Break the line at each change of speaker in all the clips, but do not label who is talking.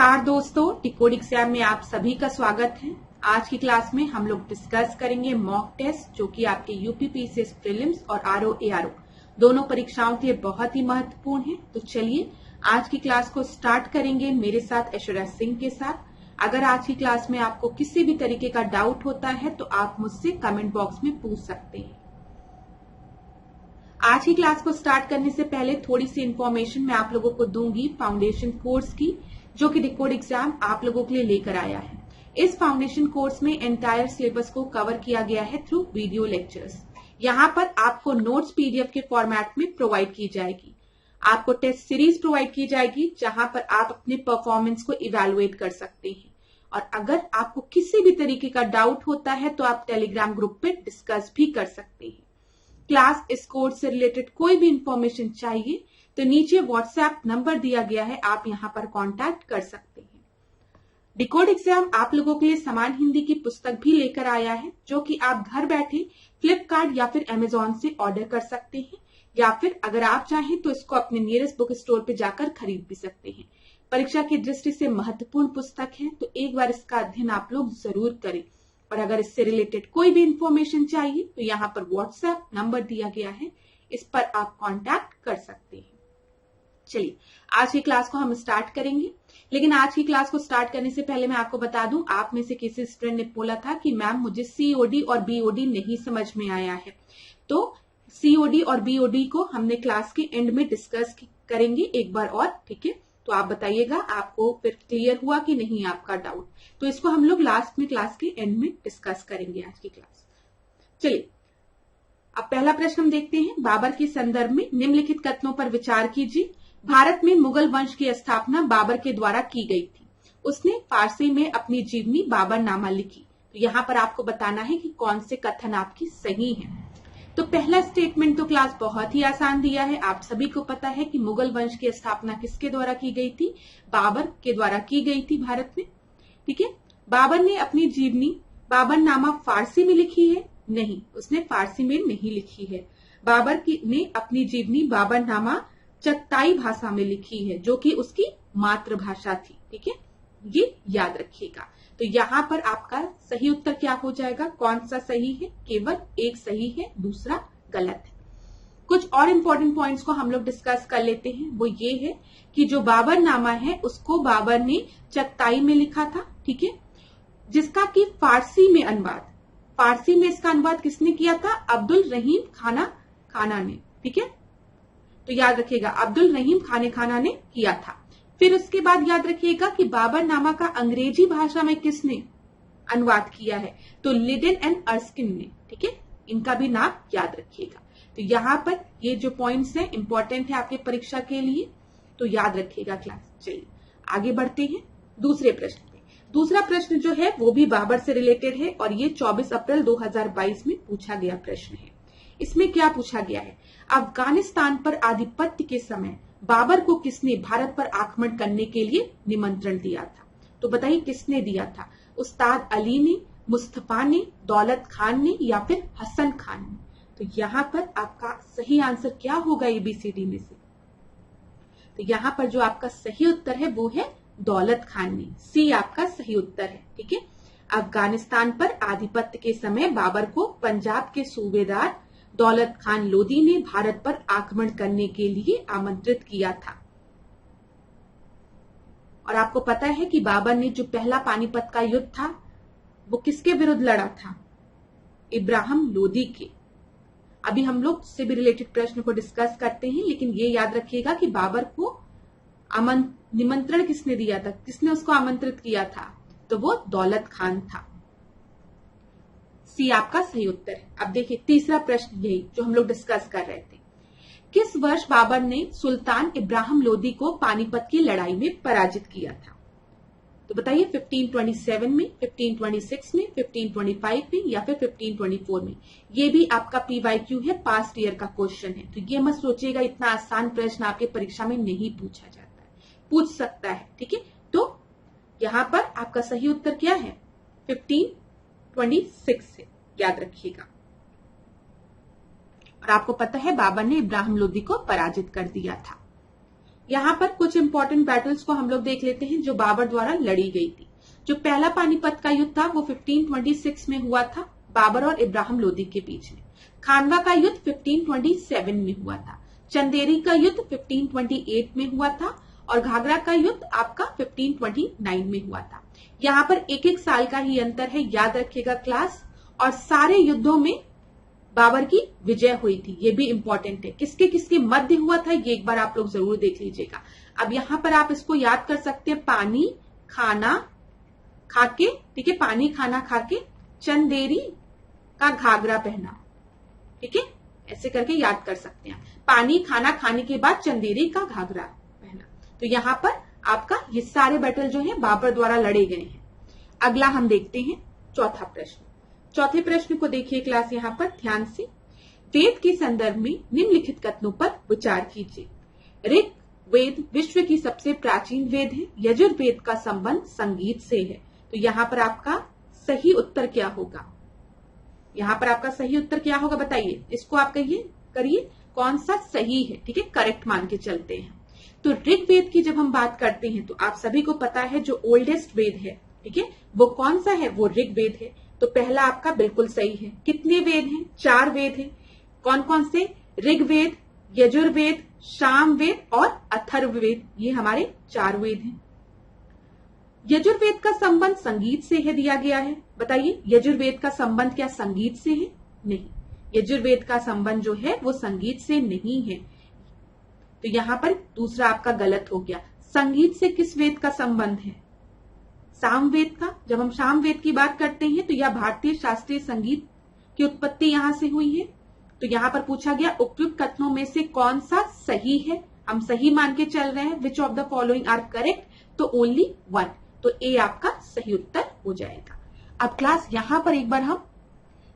नमस्कार दोस्तों, decode exam में आप सभी का स्वागत है। आज की क्लास में हम लोग डिस्कस करेंगे मॉक टेस्ट जो कि आपके यूपीपीसीएस प्रीलिम्स और आरओ एआरओ दोनों परीक्षाओं के लिए बहुत ही महत्वपूर्ण है। तो चलिए आज की क्लास को स्टार्ट करेंगे मेरे साथ ऐश्वर्या सिंह के साथ। अगर आज की क्लास में आपको किसी भी तरीके का डाउट होता है तो आप मुझसे कमेंट बॉक्स में पूछ सकते हैं। आज की क्लास को स्टार्ट करने से पहले थोड़ी सी इंफॉर्मेशन मैं आप लोगों को दूंगी फाउंडेशन कोर्स की, जो कि डिकोड एग्जाम आप लोगों के लिए लेकर आया है। इस फाउंडेशन कोर्स में एंटायर सिलेबस को कवर किया गया है थ्रू वीडियो लेक्चर्स। यहाँ पर आपको नोट्स पीडीएफ के फॉर्मेट में प्रोवाइड की जाएगी। आपको टेस्ट सीरीज प्रोवाइड की जाएगी जहां पर आप अपने परफॉर्मेंस को इवेलुएट कर सकते हैं। और अगर आपको किसी भी तरीके का डाउट होता है तो आप टेलीग्राम ग्रुप पे डिस्कस भी कर सकते हैं। क्लास इस कोर्स से रिलेटेड कोई भी इंफॉर्मेशन चाहिए तो नीचे व्हाट्सएप नंबर दिया गया है, आप यहाँ पर कांटेक्ट कर सकते हैं। डिकोड एग्जाम आप लोगों के लिए समान हिंदी की पुस्तक भी लेकर आया है, जो कि आप घर बैठे फ्लिपकार्ट या फिर अमेजॉन से ऑर्डर कर सकते हैं, या फिर अगर आप चाहें तो इसको अपने नियरेस्ट बुक स्टोर पे जाकर खरीद भी सकते हैं। परीक्षा की दृष्टि से महत्वपूर्ण पुस्तक है, तो एक बार इसका अध्ययन आप लोग जरूर करें। और अगर इससे रिलेटेड कोई भी इंफॉर्मेशन चाहिए तो यहाँ पर व्हाट्सएप नंबर दिया गया है, इस पर आप कांटेक्ट कर सकते हैं। चलिए आज की क्लास को हम स्टार्ट करेंगे, लेकिन आज की क्लास को स्टार्ट करने से पहले मैं आपको बता दूं, आप में से किसी स्टूडेंट ने बोला था कि मैम मुझे सीओडी और बीओडी नहीं समझ में आया है। तो सीओडी और बीओडी को हमने क्लास के एंड में डिस्कस करेंगे एक बार और, ठीक है। तो आप बताइएगा आपको फिर क्लियर हुआ कि नहीं आपका डाउट। तो इसको हम लोग लास्ट में क्लास के एंड में डिस्कस करेंगे आज की क्लास। चलिए अब पहला प्रश्न हम देखते हैं। बाबर के संदर्भ में निम्नलिखित कथनों पर विचार कीजिए। भारत में मुगल वंश की स्थापना बाबर के द्वारा की गई थी। उसने फारसी में अपनी जीवनी बाबरनामा लिखी। तो यहाँ पर आपको बताना है कि कौन से कथन आपकी सही हैं। तो पहला स्टेटमेंट तो क्लास बहुत ही आसान दिया है, आप सभी को पता है कि मुगल वंश की स्थापना किसके द्वारा की गई थी? बाबर के द्वारा की गई थी भारत में, ठीक है। बाबर ने अपनी जीवनी बाबरनामा फारसी में लिखी है? नहीं, उसने फारसी में नहीं लिखी है। बाबर ने अपनी जीवनी बाबरनामा चगताई भाषा में लिखी है, जो कि उसकी मातृभाषा थी, ठीक है। ये याद रखिएगा। तो यहाँ पर आपका सही उत्तर क्या हो जाएगा? कौन सा सही है? केवल एक सही है, दूसरा गलत है। कुछ और इंपॉर्टेंट पॉइंट्स को हम लोग डिस्कस कर लेते हैं। वो ये है कि जो बाबरनामा है उसको बाबर ने चगताई में लिखा था, ठीक है, जिसका कि फारसी में अनुवाद, फारसी में इसका अनुवाद किसने किया था? अब्दुल रहीम खाना ने, ठीक है। तो याद रखिएगा अब्दुल रहीम खाना ने किया था। फिर उसके बाद याद रखिएगा कि बाबरनामा का अंग्रेजी भाषा में किसने अनुवाद किया है? तो लिडेन एंड अर्स्किन ने, ठीक है। इनका भी नाम याद रखिएगा। तो यहाँ पर ये जो पॉइंट्स हैं इंपॉर्टेंट है आपके परीक्षा के लिए, तो याद रखिएगा क्लास। चलिए आगे बढ़ते हैं दूसरे प्रश्न पे। दूसरा प्रश्न जो है वो भी बाबर से रिलेटेड है और ये 24 अप्रैल 2022 में पूछा गया प्रश्न है। इसमें क्या पूछा गया है? अफगानिस्तान पर आधिपत्य के समय बाबर को किसने भारत पर आक्रमण करने के लिए निमंत्रण दिया था? तो बताइए किसने दिया था? उस्ताद अली ने, मुस्तफा ने, दौलत खान ने, या फिर हसन खान ने? तो यहाँ पर आपका सही आंसर क्या होगा एबीसीडी में से? तो यहाँ पर जो आपका सही उत्तर है वो है दौलत खान ने। सी आपका सही उत्तर है, ठीक है। अफगानिस्तान पर आधिपत्य के समय बाबर को पंजाब के सूबेदार दौलत खान लोदी ने भारत पर आक्रमण करने के लिए आमंत्रित किया था। और आपको पता है कि बाबर ने जो पहला पानीपत का युद्ध था वो किसके विरुद्ध लड़ा था? इब्राहिम लोदी के। अभी हम लोग से भी रिलेटेड प्रश्न को डिस्कस करते हैं, लेकिन ये याद रखिएगा कि बाबर को निमंत्रण किसने दिया था, किसने उसको आमंत्रित किया था? तो वो दौलत खान था। सी आपका सही उत्तर है। अब देखिए तीसरा प्रश्न यही जो हम लोग डिस्कस कर रहे थे। किस वर्ष बाबर ने सुल्तान इब्राहिम लोदी को पानीपत की लड़ाई में पराजित किया था? तो बताइए 1527 में, 1526 में, 1525 में, या फिर 1524 में? ये भी आपका पीवाईक्यू है, पास्ट ईयर का क्वेश्चन है। तो ये मत सोचिएगा इतना आसान प्रश्न आपके परीक्षा में नहीं पूछा जाता है, पूछ सकता है, ठीक है। तो यहाँ पर आपका सही उत्तर क्या है? 1526 से, याद रखिएगा। और आपको पता है बाबर ने इब्राहिम लोदी को पराजित कर दिया था। यहाँ पर कुछ इंपॉर्टेंट बैटल्स को हम लोग देख लेते हैं जो बाबर द्वारा लड़ी गई थी। जो पहला पानीपत का युद्ध था वो 1526 में हुआ था बाबर और इब्राहिम लोदी के बीच में। खानवा का युद्ध 1527 में हुआ था। चंदेरी का युद्ध 1528 में हुआ था और घाघरा का युद्ध आपका 1529 में हुआ था। यहाँ पर एक एक साल का ही अंतर है, याद रखिएगा क्लास। और सारे युद्धों में बाबर की विजय हुई थी, ये भी इंपॉर्टेंट है। किसके किसके मध्य हुआ था ये एक बार आप लोग जरूर देख लीजिएगा। अब यहाँ पर आप इसको याद कर सकते हैं, पानी खाना खाके, ठीक है, पानी खाना खाके चंदेरी का घाघरा पहना, ठीक है, ऐसे करके याद कर सकते हैं। पानी खाना खाने के बाद चंदेरी का घाघरा पहना। तो यहाँ पर आपका ये सारे बैटल जो है बाबर द्वारा लड़े गए हैं। अगला हम देखते हैं चौथा प्रश्न। चौथे प्रश्न को देखिए क्लास यहाँ पर ध्यान से। वेद के संदर्भ में निम्नलिखित कथनों पर विचार कीजिए। ऋग वेद विश्व की सबसे प्राचीन वेद है। यजुर्वेद का संबंध संगीत से है। तो यहाँ पर आपका सही उत्तर क्या होगा? यहाँ पर आपका सही उत्तर क्या होगा बताइए, इसको आप करिए कौन सा सही है, ठीक है, करेक्ट मान के चलते हैं। तो ऋग्वेद की जब हम बात करते हैं तो आप सभी को पता है जो ओल्डेस्ट वेद है, ठीक है, वो कौन सा है, वो ऋग्वेद है। तो पहला आपका बिल्कुल सही है। कितने वेद हैं? 4 वेद हैं। कौन कौन से? ऋग्वेद, यजुर्वेद, सामवेद और अथर्ववेद, ये हमारे 4 वेद हैं। यजुर्वेद का संबंध संगीत से है दिया गया है। बताइए यजुर्वेद का संबंध क्या संगीत से है? नहीं, यजुर्वेद का संबंध जो है वो संगीत से नहीं है। तो यहाँ पर दूसरा आपका गलत हो गया। संगीत से किस वेद का संबंध है? सामवेद का। जब हम सामवेद की बात करते हैं तो यह भारतीय शास्त्रीय संगीत की उत्पत्ति यहां से हुई है। तो यहाँ पर पूछा गया उपयुक्त कथनों में से कौन सा सही है? हम सही मान के चल रहे हैं। Which of the following are correct? तो ओनली 1। तो ए आपका सही उत्तर हो जाएगा। अब क्लास यहाँ पर एक बार हम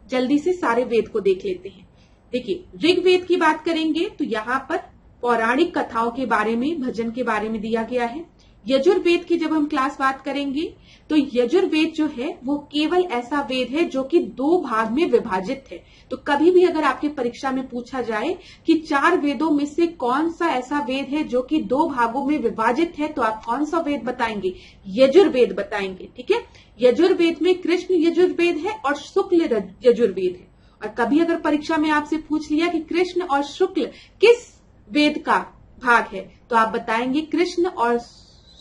जल्दी से सारे वेद को देख लेते हैं। देखिए ऋग्वेद की बात करेंगे तो यहाँ पर पौराणिक कथाओं के बारे में, भजन के बारे में दिया गया है। यजुर्वेद की जब हम क्लास बात करेंगे तो यजुर्वेद जो है वो केवल ऐसा वेद है जो कि 2 भाग में विभाजित है। तो कभी भी अगर आपके परीक्षा में पूछा जाए कि 4 वेदों में से कौन सा ऐसा वेद है जो कि 2 भागों में विभाजित है, तो आप कौन सा वेद बताएंगे? यजुर्वेद बताएंगे, ठीक है। यजुर्वेद में कृष्ण यजुर्वेद है और शुक्ल यजुर्वेद है। और कभी अगर परीक्षा में आपसे पूछ लिया कि कृष्ण और शुक्ल किस वेद का भाग है, तो आप बताएंगे कृष्ण और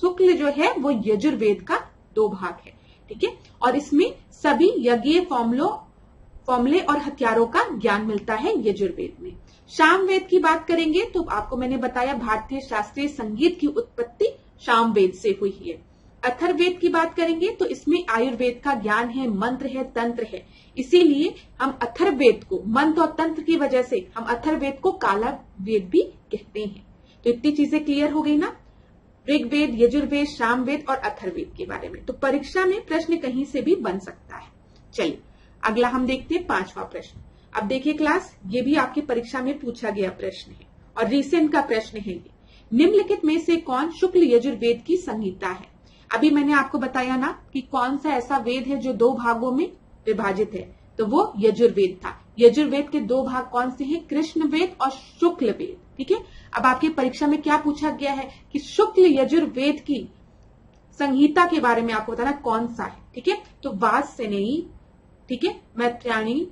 शुक्ल जो है वो यजुर्वेद का 2 भाग है, ठीक है। और इसमें सभी यज्ञीय फॉर्मूले और हथियारों का ज्ञान मिलता है यजुर्वेद में। सामवेद की बात करेंगे तो आपको मैंने बताया भारतीय शास्त्रीय संगीत की उत्पत्ति सामवेद से हुई है। अथर्ववेद की बात करेंगे तो इसमें आयुर्वेद का ज्ञान है, मंत्र है, तंत्र है। इसीलिए हम अथर्ववेद को, मंत्र और तंत्र की वजह से हम अथर्ववेद को काला वेद भी कहते हैं। तो इतनी चीजें क्लियर हो गई ना, ऋग्वेद, यजुर्वेद, सामवेद और अथर्ववेद के बारे में। तो परीक्षा में प्रश्न कहीं से भी बन सकता है। चलिए अगला हम देखते हैं 5वां प्रश्न। अब देखिए क्लास, ये भी आपकी परीक्षा में पूछा गया प्रश्न है और रिसेंट का प्रश्न है ये। निम्नलिखित में से कौन शुक्ल यजुर्वेद की संहिता है? अभी मैंने आपको बताया ना कि कौन सा ऐसा वेद है जो 2 भागों में विभाजित है, तो वो यजुर्वेद था। यजुर्वेद के 2 भाग कौन से हैं? कृष्ण वेद और शुक्ल वेद, ठीक है। अब आपकी परीक्षा में क्या पूछा गया है कि शुक्ल यजुर्वेद की संहिता के बारे में आपको बताना कौन सा है, ठीक है। तो वाजसेनेयी, ठीक है, मैत्रेयी,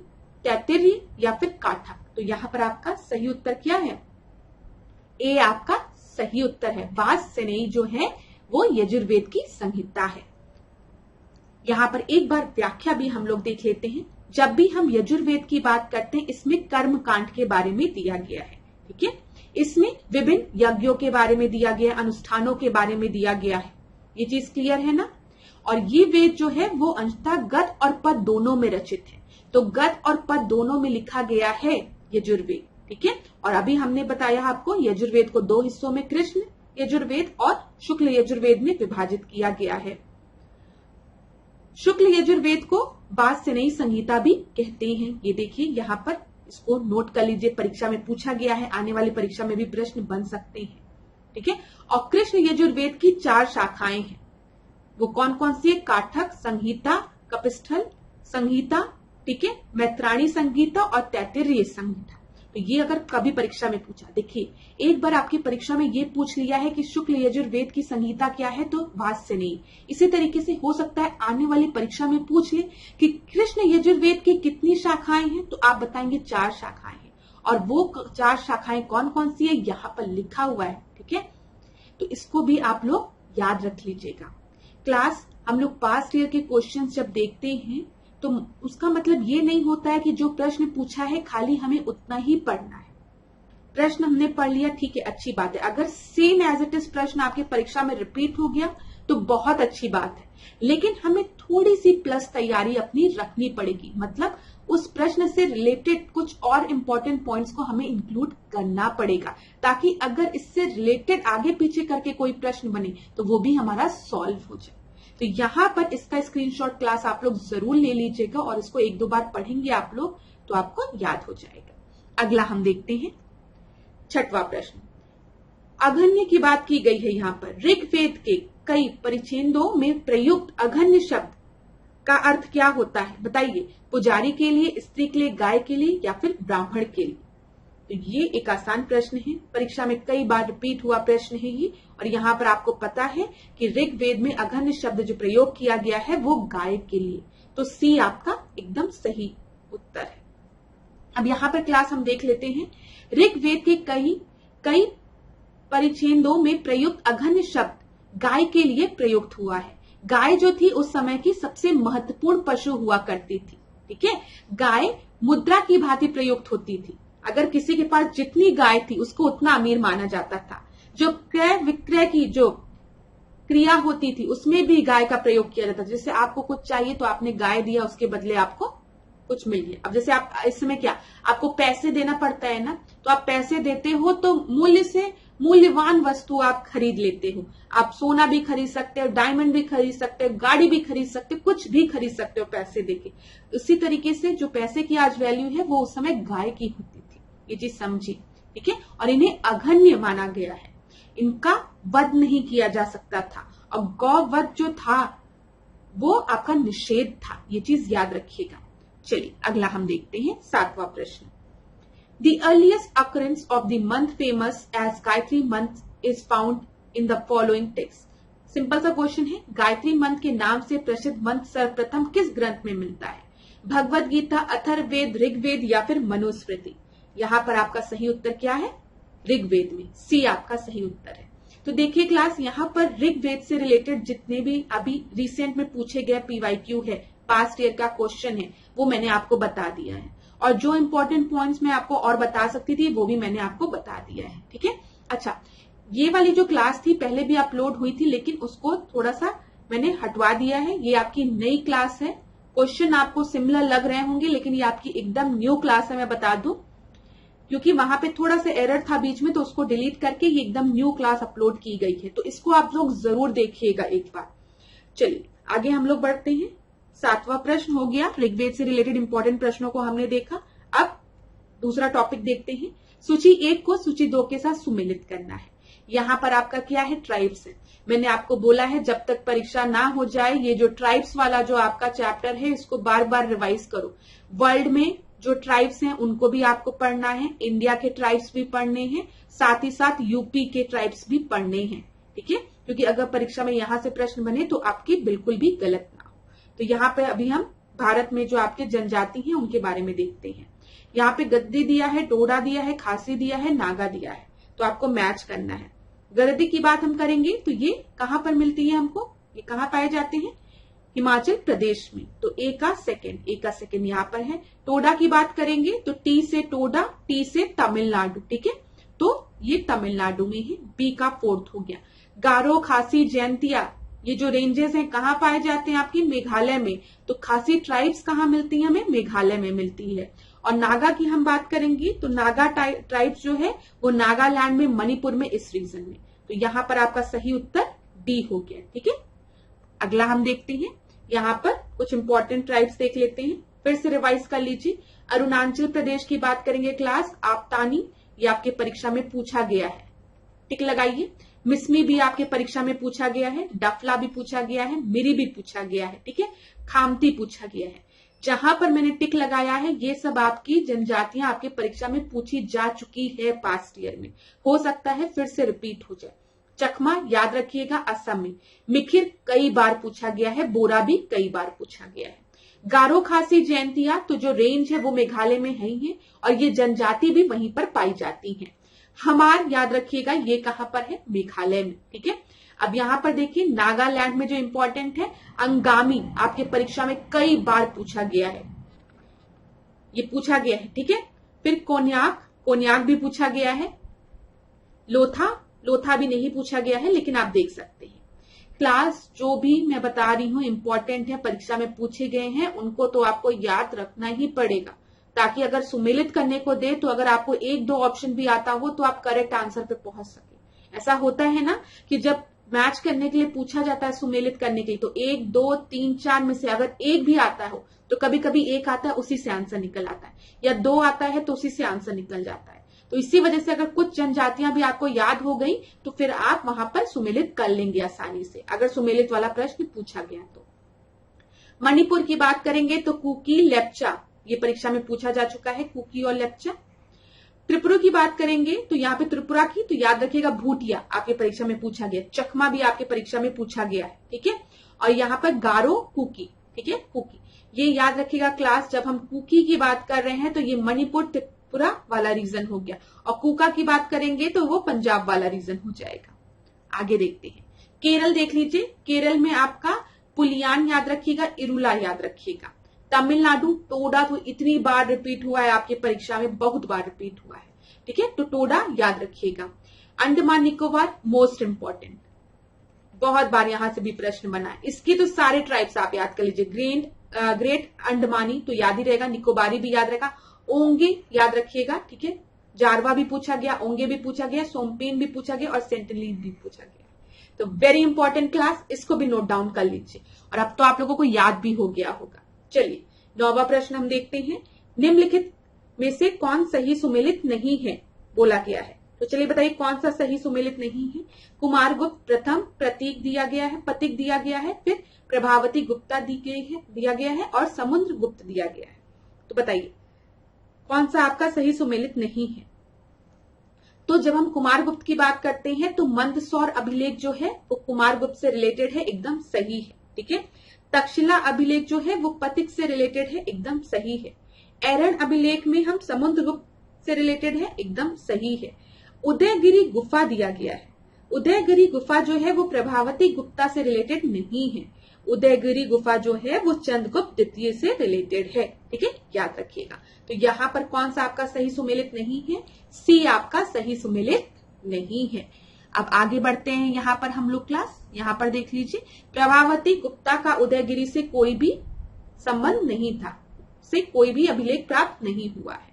तैत्तिरीय या फिर काठक। तो यहाँ पर आपका सही उत्तर क्या है? ए आपका सही उत्तर है। वाजसेनेयी जो है वो यजुर्वेद की संहिता है। यहाँ पर एक बार व्याख्या भी हम लोग देख लेते हैं। जब भी हम यजुर्वेद की बात करते हैं इसमें कर्म कांड के बारे में दिया गया है, ठीक है। इसमें विभिन्न यज्ञों के बारे में दिया गया, अनुष्ठानों के बारे में दिया गया है। ये चीज क्लियर है ना। और ये वेद जो है वो अंशतः गद और पद दोनों में रचित है। तो गद और पद दोनों में लिखा गया है यजुर्वेद, ठीक है। और अभी हमने बताया आपको यजुर्वेद को 2 हिस्सों में कृष्ण यजुर्वेद और शुक्ल यजुर्वेद में विभाजित किया गया है। शुक्ल यजुर्वेद को वाजसेनेयी संहिता भी कहते हैं। ये देखिए यहाँ पर, इसको नोट कर लीजिए, परीक्षा में पूछा गया है, आने वाली परीक्षा में भी प्रश्न बन सकते हैं, ठीक है। और कृष्ण यजुर्वेद की 4 शाखाएं हैं। वो कौन कौन सी है? काठक संहिता, कपिस्थल संहिता, ठीक है, मैत्राणी संहिता और तैत्तिरीय संहिता। तो ये अगर कभी परीक्षा में पूछा, देखिए एक बार आपकी परीक्षा में ये पूछ लिया है कि शुक्ल यजुर्वेद की संहिता क्या है, तो भाष्य नहीं। इसी तरीके से हो सकता है आने वाली परीक्षा में पूछ ले कि कृष्ण यजुर्वेद की कितनी शाखाएं हैं, तो आप बताएंगे 4 शाखाएं हैं, और वो 4 शाखाएं कौन कौन सी है यहाँ पर लिखा हुआ है। ठीक है, तो इसको भी आप लोग याद रख लीजिएगा। क्लास हम लोग पास्ट ईयर के क्वेश्चन जब देखते हैं तो उसका मतलब ये नहीं होता है कि जो प्रश्न पूछा है खाली हमें उतना ही पढ़ना है। प्रश्न हमने पढ़ लिया, ठीक है, अच्छी बात है। अगर सेम एज इट इज प्रश्न आपके परीक्षा में रिपीट हो गया तो बहुत अच्छी बात है, लेकिन हमें थोड़ी सी प्लस तैयारी अपनी रखनी पड़ेगी। मतलब उस प्रश्न से रिलेटेड कुछ और इंपॉर्टेंट पॉइंट्स को हमें इंक्लूड करना पड़ेगा, ताकि अगर इससे रिलेटेड आगे पीछे करके कोई प्रश्न बने तो वो भी हमारा सॉल्व हो जाए। तो यहाँ पर इसका स्क्रीनशॉट क्लास आप लोग जरूर ले लीजिएगा और इसको 1-2 बार पढ़ेंगे आप लोग तो आपको याद हो जाएगा। अगला हम देखते हैं 6वां प्रश्न। अघन्य की बात की गई है यहाँ पर। ऋग्वेद के कई परिच्छेदों में प्रयुक्त अघन्य शब्द का अर्थ क्या होता है, बताइए। पुजारी के लिए, स्त्री के लिए, गाय के लिए या फिर ब्राह्मण के लिए। तो ये एक आसान प्रश्न है, परीक्षा में कई बार रिपीट हुआ प्रश्न है ये। और यहाँ पर आपको पता है कि ऋग्वेद में अघन्य शब्द जो प्रयोग किया गया है वो गाय के लिए, तो सी आपका एकदम सही उत्तर है। अब यहाँ पर क्लास हम देख लेते हैं। ऋग्वेद के कई परिच्छेदों में प्रयुक्त अघन्य शब्द गाय के लिए प्रयुक्त हुआ है। गाय जो थी उस समय की सबसे महत्वपूर्ण पशु हुआ करती थी। ठीक है, गाय मुद्रा की भांति प्रयुक्त होती थी। अगर किसी के पास जितनी गाय थी उसको उतना अमीर माना जाता था। जो क्रय विक्रय की जो क्रिया होती थी उसमें भी गाय का प्रयोग किया जाता था। जैसे आपको कुछ चाहिए तो आपने गाय दिया, उसके बदले आपको कुछ मिल गया। अब जैसे आप इस समय क्या आपको पैसे देना पड़ता है ना, तो आप पैसे देते हो तो मूल्य से मूल्यवान वस्तु आप खरीद लेते हो। आप सोना भी खरीद सकते हो, डायमंड भी खरीद सकते हो, गाड़ी भी खरीद सकते हो, कुछ भी खरीद सकते हो पैसे देके। उसी तरीके से जो पैसे की आज वैल्यू है वो उस समय गाय की होती थी। ये चीज समझी, ठीक है। और इन्हें अघन्य माना गया है, इनका वध नहीं किया जा सकता था। और गौवध जो था वो आपका निषेध था, ये चीज याद रखिएगा। चलिए अगला हम देखते हैं 7वां प्रश्न। The earliest occurrence of the month famous as Gayatri month is found in the following text. Simple सा क्वेश्चन है, गायत्री मंथ के नाम से प्रसिद्ध मंत्र सर्वप्रथम किस ग्रंथ में मिलता है? भगवद गीता, अथर्ववेद, ऋग्वेद या फिर मनुस्मृति? यहाँ पर आपका सही उत्तर क्या है? ऋग्वेद में, सी आपका सही उत्तर है। तो देखिए क्लास, यहाँ पर ऋग्वेद से रिलेटेड जितने भी अभी रिसेंट में पूछे गए PYQ है, पास्ट ईयर का क्वेश्चन है, वो मैंने आपको बता दिया है। और जो इंपॉर्टेंट पॉइंट्स मैं आपको और बता सकती थी वो भी मैंने आपको बता दिया है। ठीक है, अच्छा, ये वाली जो क्लास थी पहले भी अपलोड हुई थी, लेकिन उसको थोड़ा सा मैंने हटवा दिया है। ये आपकी नई क्लास है। क्वेश्चन आपको सिमिलर लग रहे होंगे, लेकिन ये आपकी एकदम न्यू क्लास है, मैं बता दूं, क्योंकि वहां पे थोड़ा सा एरर था बीच में, तो उसको डिलीट करके ये एकदम न्यू क्लास अपलोड की गई है। तो इसको आप लोग जरूर देखिएगा एक बार। चलिए आगे हम लोग बढ़ते हैं। 7वां प्रश्न हो गया, ऋग्वेद से रिलेटेड इंपॉर्टेंट प्रश्नों को हमने देखा। अब दूसरा टॉपिक देखते हैं। सूची 1 को सूची 2 के साथ सुमेलित करना है। यहाँ पर आपका क्या है? ट्राइब्स है। मैंने आपको बोला है जब तक परीक्षा ना हो जाए ये जो ट्राइब्स वाला जो आपका चैप्टर है इसको बार बार रिवाइज करो। वर्ल्ड में जो ट्राइब्स हैं उनको भी आपको पढ़ना है, इंडिया के ट्राइब्स भी पढ़ने हैं, साथ ही साथ यूपी के ट्राइब्स भी पढ़ने हैं। ठीक है, क्योंकि अगर परीक्षा में यहां से प्रश्न बने तो आपकी बिल्कुल भी गलत ना हो। तो यहाँ पे अभी हम भारत में जो आपके जनजाति हैं उनके बारे में देखते हैं। यहाँ पे गद्दी दिया है, टोडा दिया है, खासी दिया है, नागा दिया है, तो आपको मैच करना है। गद्दी की बात हम करेंगे तो ये कहाँ पर मिलती है हमको, ये कहाँ पाए जाते हैं? हिमाचल प्रदेश में। तो ए का सेकंड यहाँ पर है। टोडा की बात करेंगे तो टी से टोडा, टी से तमिलनाडु। ठीक है, तो ये तमिलनाडु में है। बी का 4th हो गया। गारो, खासी, जयंतिया, ये जो रेंजेस हैं कहाँ पाए जाते हैं? आपकी मेघालय में। तो खासी ट्राइब्स कहाँ मिलती है हमें? मेघालय में मिलती है। और नागा की हम बात करेंगे तो नागा ट्राइब्स जो है वो नागालैंड में, मणिपुर में, इस रीजन में। तो यहाँ पर आपका सही उत्तर डी हो गया। ठीक है, अगला हम देखते हैं। यहाँ पर कुछ इंपॉर्टेंट ट्राइब्स देख लेते हैं, फिर से रिवाइज कर लीजिए। अरुणाचल प्रदेश की बात करेंगे क्लास, आपतानी, ये आपके परीक्षा में पूछा गया है, टिक लगाइए। मिसमी भी आपके परीक्षा में पूछा गया है, डफला भी पूछा गया है, मिरी भी पूछा गया है। ठीक है, खामती पूछा गया है। जहां पर मैंने टिक लगाया है ये सब आपकी जनजातियां आपके परीक्षा में पूछी जा चुकी है पास्ट ईयर में, हो सकता है फिर से रिपीट हो जाए। चकमा याद रखिएगा असम में, मिखिर कई बार पूछा गया है, बोरा भी कई बार पूछा गया है। गारो खासी जयंतिया तो जो रेंज है वो मेघालय में है ही है और ये जनजाति भी वहीं पर पाई जाती है। हमार याद रखिएगा ये कहां पर है, मेघालय में, ठीक है। अब यहां पर देखिए नागालैंड में जो इंपॉर्टेंट है अंगामी, आपके परीक्षा में कई बार पूछा गया है, ये पूछा गया है, ठीक है। फिर कोन्याक, कोन्याक भी पूछा गया है। लोथा, लोथा भी नहीं पूछा गया है लेकिन आप देख सकते हैं। क्लास जो भी मैं बता रही हूं इंपॉर्टेंट है, परीक्षा में पूछे गए हैं, उनको तो आपको याद रखना ही पड़ेगा, ताकि अगर सुमेलित करने को दे तो अगर आपको एक दो ऑप्शन भी आता हो तो आप करेक्ट आंसर पे पहुंच सके। ऐसा होता है ना कि जब मैच करने के लिए पूछा जाता है सुमेलित करने के लिए, तो 1 2 3 4 में से अगर एक भी आता हो तो कभी कभी एक आता है उसी से आंसर निकल आता है, या 2 आता है तो उसी से आंसर निकल जाता है। तो इसी वजह से अगर कुछ जनजातियां भी आपको याद हो गई तो फिर आप वहां पर सुमेलित कर लेंगे आसानी से, अगर सुमेलित वाला प्रश्न पूछा गया तो। मणिपुर की बात करेंगे तो कुकी, लेप्चा, ये परीक्षा में पूछा जा चुका है, कुकी और लेप्चा। त्रिपुरा की बात करेंगे तो यहाँ पे त्रिपुरा की तो याद रखिएगा भूटिया, आपके परीक्षा में पूछा गया। चकमा भी आपके परीक्षा में पूछा गया है, ठीक है। और यहाँ पर गारो, कुकी, ठीक है, कुकी, ये याद रखिएगा क्लास। जब हम कुकी की बात कर रहे हैं तो ये मणिपुर त्रिपुरा वाला रीजन हो गया, और कुका की बात करेंगे तो वो पंजाब वाला रीजन हो जाएगा। आगे देखते हैं, केरल देख लीजिए। केरल में आपका पुलियान याद रखिएगा, इरुला याद रखिएगा। तमिलनाडु टोडा तो इतनी बार रिपीट हुआ है आपकी परीक्षा में, बहुत बार रिपीट हुआ है, ठीक है, तो टोडा याद रखिएगा। अंडमान निकोबार मोस्ट इंपॉर्टेंट, बहुत बार यहां से भी प्रश्न बना है, इसकी तो सारे ट्राइब्स आप याद कर लीजिए। ग्रेट अंडमानी तो याद ही रहेगा, निकोबारी भी याद रहेगा, ओंगे याद रखिएगा, ठीक है। जारवा भी पूछा गया, ओंगे भी पूछा गया, सोमपेन भी पूछा गया और सेंटिनलीज भी पूछा गया। तो वेरी इंपॉर्टेंट क्लास, इसको भी नोट डाउन कर लीजिए, और अब तो आप लोगों को याद भी हो गया होगा। चलिए 9वां प्रश्न हम देखते हैं, निम्नलिखित में से कौन सही सुमेलित नहीं है बोला गया है। तो चलिए बताइए कौन सा सही सुमेलित नहीं है। कुमारगुप्त प्रथम प्रतीक दिया गया है, पथिक दिया गया है, फिर प्रभावती गुप्ता दिया गया है और समुद्र गुप्त दिया गया है। तो बताइए कौन सा आपका सही सुमेलित नहीं है। तो जब हम कुमारगुप्त की बात करते हैं तो मंदसौर अभिलेख जो है वो कुमारगुप्त से रिलेटेड है, एकदम सही है, ठीक है। तक्षशिला अभिलेख जो है वो पथिक से रिलेटेड है, एकदम सही है। एरन अभिलेख में हम समुद्रगुप्त से रिलेटेड है, एकदम सही है। उदयगिरी गुफा दिया गया है, उदयगिरी गुफा जो है वो प्रभावती गुप्ता से रिलेटेड नहीं है, उदयगिरी गुफा जो है वो चंद्रगुप्त द्वितीय से रिलेटेड है, ठीक है, याद रखिएगा। तो यहाँ पर कौन सा आपका सही सुमेलित नहीं है, सी आपका सही सुमेलित नहीं है। अब आगे बढ़ते हैं, यहाँ पर हम लोग क्लास, यहाँ पर देख लीजिए, प्रभावती गुप्ता का उदयगिरी से कोई भी संबंध नहीं था, से कोई भी अभिलेख प्राप्त नहीं हुआ है।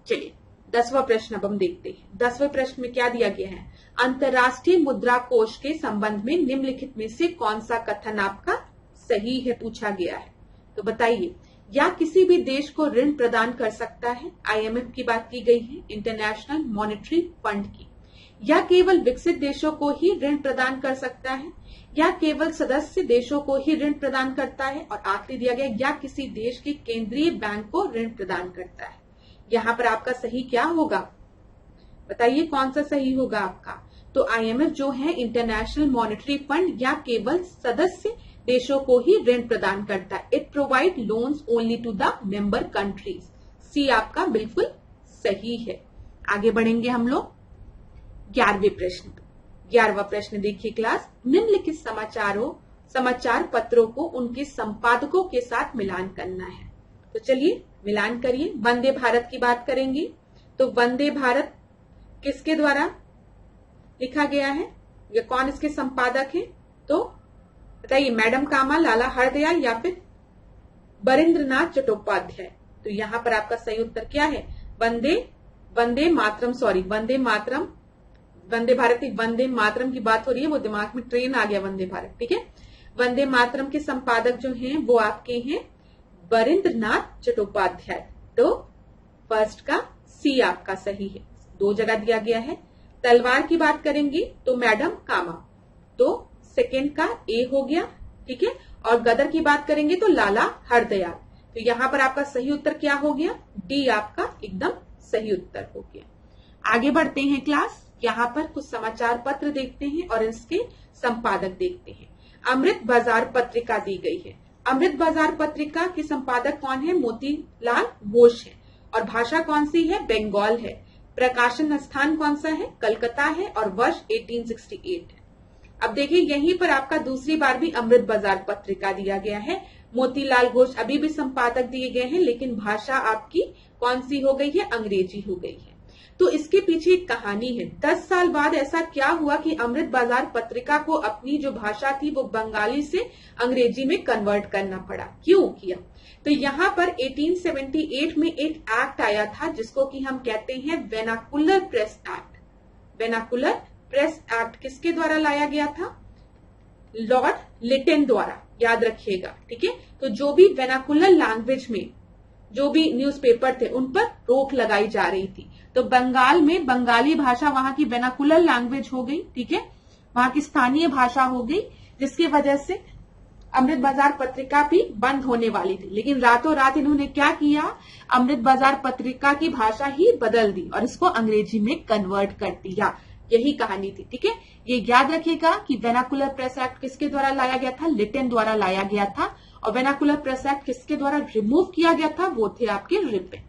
चलिए 10वां प्रश्न अब हम देखते हैं। 10वें प्रश्न में क्या दिया गया है, अंतर्राष्ट्रीय मुद्रा कोष के संबंध में निम्नलिखित में से कौन सा कथन आपका सही है पूछा गया है। तो बताइए, या किसी भी देश को ऋण प्रदान कर सकता है, IMF की बात की गई है, इंटरनेशनल मॉनेटरी फंड की, या केवल विकसित देशों को ही ऋण प्रदान कर सकता है, या केवल सदस्य देशों को ही ऋण प्रदान करता है, और आखिरी दिया गया या किसी देश के केंद्रीय बैंक को ऋण प्रदान करता है। यहाँ पर आपका सही क्या होगा, बताइए कौन सा सही होगा आपका। तो IMF जो है इंटरनेशनल मॉनेटरी फंड या केवल सदस्य देशों को ही ऋण प्रदान करता है, it provide loans only to the member countries, C आपका बिल्कुल सही है। आगे बढ़ेंगे हम लोग 11वें प्रश्न। 11वां प्रश्न देखिए क्लास, निम्नलिखित समाचार पत्रों को उनके संपादकों के साथ मिलान करना है। तो चलिए मिलान करिए। वंदे भारत की बात करेंगे तो वंदे भारत किसके द्वारा लिखा गया है, या कौन इसके संपादक है, तो बताइए मैडम कामा, लाला हरदयाल या फिर बरिंद्रनाथ चट्टोपाध्याय। तो यहाँ पर आपका सही उत्तर क्या है, वंदे मातरम की बात हो रही है, वो दिमाग में ट्रेन आ गया वंदे भारत, ठीक है। वंदे मातरम के संपादक जो हैं वो आपके हैं बरिंद्रनाथ चट्टोपाध्याय। तो फर्स्ट का सी आपका सही है, 2 जगह दिया गया है। तलवार की बात करेंगे तो मैडम कामा, तो सेकेंड का ए हो गया, ठीक है। और गदर की बात करेंगे तो लाला हरदयाल, तो यहाँ पर आपका सही उत्तर क्या हो गया? डी आपका एकदम सही उत्तर हो गया। आगे बढ़ते हैं क्लास। यहाँ पर कुछ समाचार पत्र देखते हैं और इसके संपादक देखते हैं। अमृत बाजार पत्रिका दी गई है। अमृत बाजार पत्रिका के संपादक कौन है? मोतीलाल घोष है। और भाषा कौन सी है? बंगाल है। प्रकाशन स्थान कौन सा है? कलकत्ता है। और वर्ष 1868 है। अब देखिए यहीं पर आपका दूसरी बार भी अमृत बाजार पत्रिका दिया गया है। मोतीलाल घोष अभी भी संपादक दिए गए हैं, लेकिन भाषा आपकी कौन सी हो गई है? अंग्रेजी हो गई है। तो इसके पीछे एक कहानी है। 10 साल बाद ऐसा क्या हुआ कि अमृत बाजार पत्रिका को अपनी जो भाषा थी वो बंगाली से अंग्रेजी में कन्वर्ट करना पड़ा। क्यों किया? तो यहाँ पर 1878 में एक एक्ट आया था जिसको कि हम कहते हैं वेनाकुलर प्रेस एक्ट। वेनाकुलर प्रेस एक्ट किसके द्वारा लाया गया था? लॉर्ड लिटन द्वारा, याद रखिएगा। ठीक है, तो जो भी वेनाकुलर लैंग्वेज में जो भी न्यूज़पेपर थे उन पर रोक लगाई जा रही थी। तो बंगाल में बंगाली भाषा वहां की वेनाकुलर लैंग्वेज हो गई। ठीक है, वहां की स्थानीय भाषा हो गई, जिसकी वजह से अमृत बाजार पत्रिका भी बंद होने वाली थी। लेकिन रातों रात इन्होंने क्या किया? अमृत बाजार पत्रिका की भाषा ही बदल दी और इसको अंग्रेजी में कन्वर्ट कर दिया। यही कहानी थी। ठीक है, ये याद रखिएगा कि वेनाकुलर प्रेस एक्ट किसके द्वारा लाया गया था? लिटन द्वारा लाया गया था। और वेनाकुलर प्रेस एक्ट किसके द्वारा रिमूव किया गया था? वो थे आपके रिपन।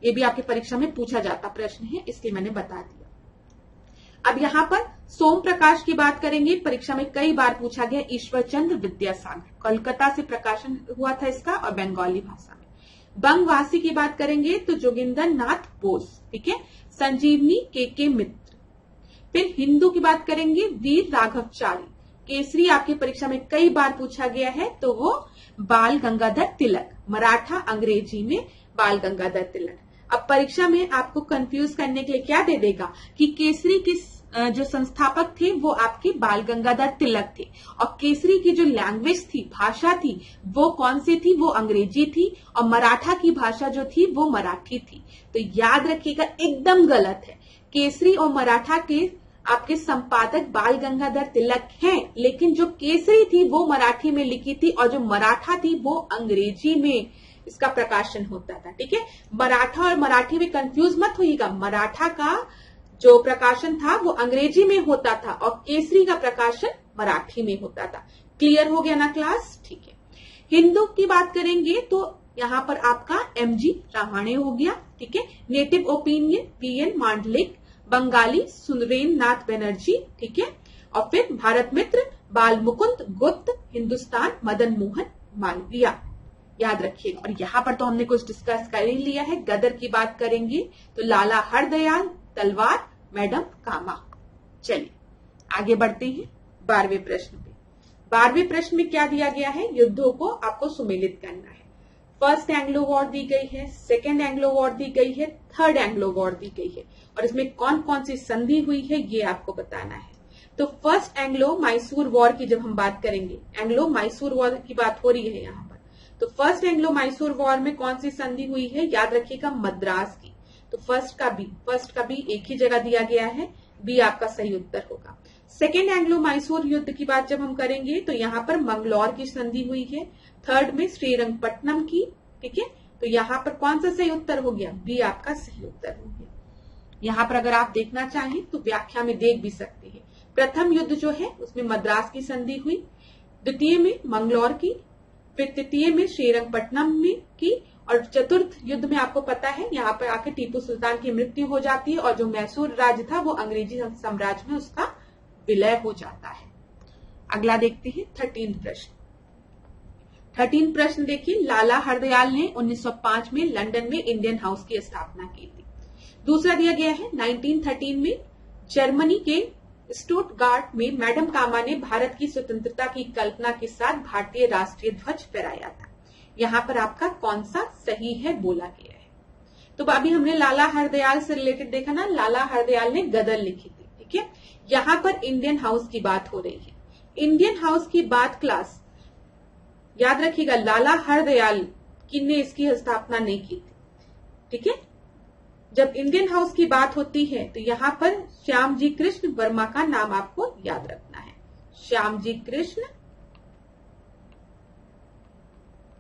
ये भी आपकी परीक्षा में पूछा जाता प्रश्न है, इसलिए मैंने बता दिया। अब यहाँ पर सोम प्रकाश की बात करेंगे। परीक्षा में कई बार पूछा गया। ईश्वरचंद्र विद्यासागर, कोलकाता से प्रकाशन हुआ था इसका और बंगाली भाषा में। बंगवासी की बात करेंगे तो जोगिंदर नाथ बोस। ठीक है, संजीवनी के मित्र। फिर हिंदू की बात करेंगे, वीर राघवचारी। केसरी आपकी परीक्षा में कई बार पूछा गया है, तो वो बाल गंगाधर तिलक। मराठा अंग्रेजी में बाल गंगाधर तिलक। अब परीक्षा में आपको कंफ्यूज करने के लिए क्या दे देगा कि केसरी की जो संस्थापक थे वो आपके बाल गंगाधर तिलक थे, और केसरी की जो लैंग्वेज थी, भाषा थी, वो कौन सी थी? वो अंग्रेजी थी। और मराठा की भाषा जो थी वो मराठी थी। तो याद रखिएगा एकदम गलत है। केसरी और मराठा के आपके संपादक बाल गंगाधर तिलक हैं, लेकिन जो केसरी थी वो मराठी में लिखी थी और जो मराठा थी वो अंग्रेजी में इसका प्रकाशन होता था। ठीक है, मराठा और मराठी में कंफ्यूज मत होइएगा। मराठा का जो प्रकाशन था वो अंग्रेजी में होता था और केसरी का प्रकाशन मराठी में होता था। क्लियर हो गया ना क्लास? ठीक है। हिंदू की बात करेंगे तो यहाँ पर आपका MG रामाणे हो गया। ठीक है, native opinion PN Mandlik, Bengali Surendra Nath Banerjee. ठीक है, और फिर भारत मित्र बाल मुकुंद गुप्त, हिंदुस्तान मदन मोहन मालवीय। याद रखिएगा। और यहाँ पर तो हमने कुछ डिस्कस कर ही लिया है। गदर की बात करेंगे तो लाला हरदयाल, तलवार, मैडम कामा। चलिए आगे बढ़ते हैं 12वें प्रश्न पे। 12वें प्रश्न में क्या दिया गया है? युद्धों को आपको सुमेलित करना है। फर्स्ट एंग्लो वॉर दी गई है, सेकेंड एंग्लो वॉर दी गई है, थर्ड एंग्लो वॉर दी गई है, और इसमें कौन कौन सी संधि हुई है ये आपको बताना है। तो फर्स्ट एंग्लो मैसूर वॉर की जब हम बात करेंगे, एंग्लो मैसूर वॉर की बात हो रही है यहाँ पर, तो फर्स्ट एंग्लो मैसूर वॉर में कौन सी संधि हुई है? याद रखिएगा मद्रास की। तो फर्स्ट का बी एक ही जगह दिया गया है, बी आपका सही उत्तर होगा। सेकेंड एंग्लो मैसूर युद्ध की बात जब हम करेंगे तो यहाँ पर मंगलौर की संधि हुई है, थर्ड में श्रीरंगपट्टनम की। ठीक है, तो यहाँ पर कौन सा सही उत्तर हो गया? बी आपका सही उत्तर हो गया। यहाँ पर अगर आप देखना चाहें तो व्याख्या में देख भी सकते हैं। प्रथम युद्ध जो है उसमें मद्रास की संधि हुई, द्वितीय में मंगलौर की, फिर तृतीय में श्रीरंगपट्टनम में की, और चतुर्थ युद्ध में आपको पता है यहाँ पर आके टीपू सुल्तान की मृत्यु हो जाती है और जो मैसूर राज्य था वो अंग्रेजी साम्राज्य में उसका विलय हो जाता है। अगला देखते हैं 13 प्रश्न। 13 प्रश्न देखिए। लाला हरदयाल ने 1905 में लंदन में इंडियन हाउस की स्थापना की थी। दूसरा दिया गया है 1913 में जर्मनी के स्टुटगार्ट में मैडम कामा ने भारत की स्वतंत्रता की कल्पना के साथ भारतीय राष्ट्रीय ध्वज फहराया था। यहाँ पर आपका कौन सा सही है बोला गया है। तो अभी हमने लाला हरदयाल से रिलेटेड देखा ना, लाला हरदयाल ने गदर लिखी थी। ठीक है, यहाँ पर इंडियन हाउस की बात हो रही है। इंडियन हाउस की बात क्लास याद रखिएगा, लाला हरदयाल ने इसकी स्थापना नहीं की थी। ठीक है, जब इंडियन हाउस की बात होती है तो यहाँ पर श्यामजी कृष्ण वर्मा का नाम आपको याद रखना है। श्यामजी कृष्ण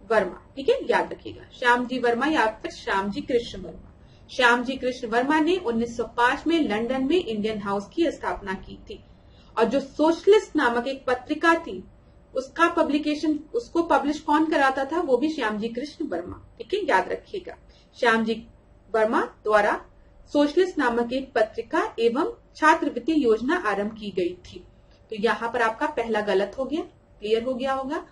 वर्मा, ठीक है, याद रखिएगा, श्याम जी वर्मा या फिर श्याम जी कृष्ण वर्मा। श्याम जी कृष्ण वर्मा ने 1905 में लंदन में इंडियन हाउस की स्थापना की थी और जो सोशलिस्ट नामक एक पत्रिका थी उसका पब्लिकेशन, उसको पब्लिश कौन कराता था, वो भी श्याम जी कृष्ण वर्मा, ठीक है, याद रखिएगा। श्याम जी वर्मा द्वारा सोशलिस्ट नामक एक पत्रिका एवं छात्रवृत्ति योजना आरंभ की गई थी। तो यहाँ पर आपका पहला गलत हो गया, क्लियर हो गया होगा।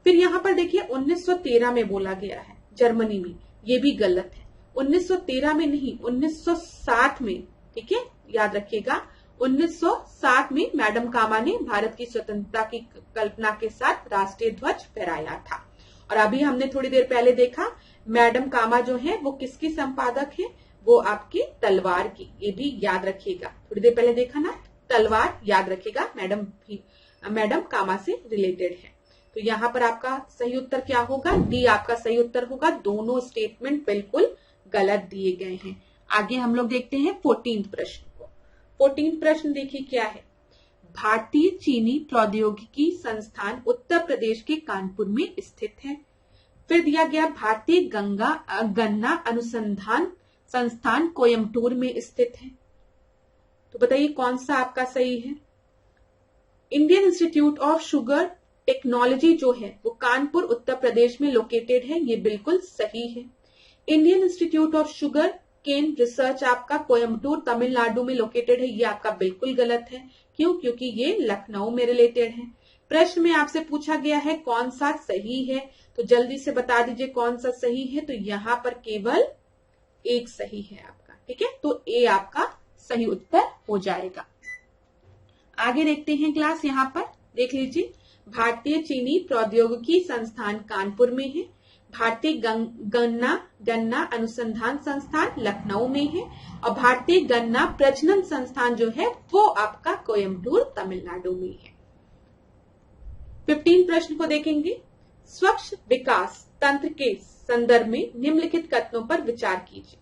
फिर यहाँ पर देखिए 1913 में बोला गया है जर्मनी में, ये भी गलत है। 1913 में नहीं, 1907 में, ठीक है, याद रखिएगा। 1907 में मैडम कामा ने भारत की स्वतंत्रता की कल्पना के साथ राष्ट्रीय ध्वज फहराया था। और अभी हमने थोड़ी देर पहले देखा मैडम कामा जो है वो किसकी संपादक है, वो आपकी तलवार की, ये भी याद रखिएगा। थोड़ी देर पहले देखा ना, तलवार याद रखिएगा, मैडम कामा से रिलेटेड है। तो यहाँ पर आपका सही उत्तर क्या होगा, डी आपका सही उत्तर होगा। दोनों स्टेटमेंट बिल्कुल गलत दिए गए हैं। आगे हम लोग देखते हैं 14th प्रश्न को। 14th प्रश्न देखिए क्या है, भारतीय चीनी प्रौद्योगिकी संस्थान उत्तर प्रदेश के कानपुर में स्थित है। फिर दिया गया भारतीय गन्ना अनुसंधान संस्थान कोयम्बटूर में स्थित है। तो बताइए कौन सा आपका सही है। Indian institute of sugar technology जो है वो कानपुर उत्तर प्रदेश में लोकेटेड है, ये बिल्कुल सही है। Indian institute of sugarcane research आपका कोयम्बटूर तमिलनाडु में लोकेटेड है, ये आपका बिल्कुल गलत है। क्यों, क्योंकि ये लखनऊ में रिलेटेड है। प्रश्न में आपसे पूछा गया है कौन सा सही है, तो जल्दी से बता दीजिए कौन सा सही है। तो यहाँ पर केवल एक सही है आपका, ठीक है, तो ए आपका सही उत्तर हो जाएगा। आगे देखते हैं क्लास, यहाँ पर देख लीजिए, भारतीय चीनी प्रौद्योगिकी संस्थान कानपुर में है, भारतीय गन्ना अनुसंधान संस्थान लखनऊ में है और भारतीय गन्ना प्रजनन संस्थान जो है वो आपका कोयम्बटूर तमिलनाडु में है। 15 प्रश्न को देखेंगे, स्वच्छ विकास तंत्र के संदर्भ में निम्नलिखित कथनों पर विचार कीजिए।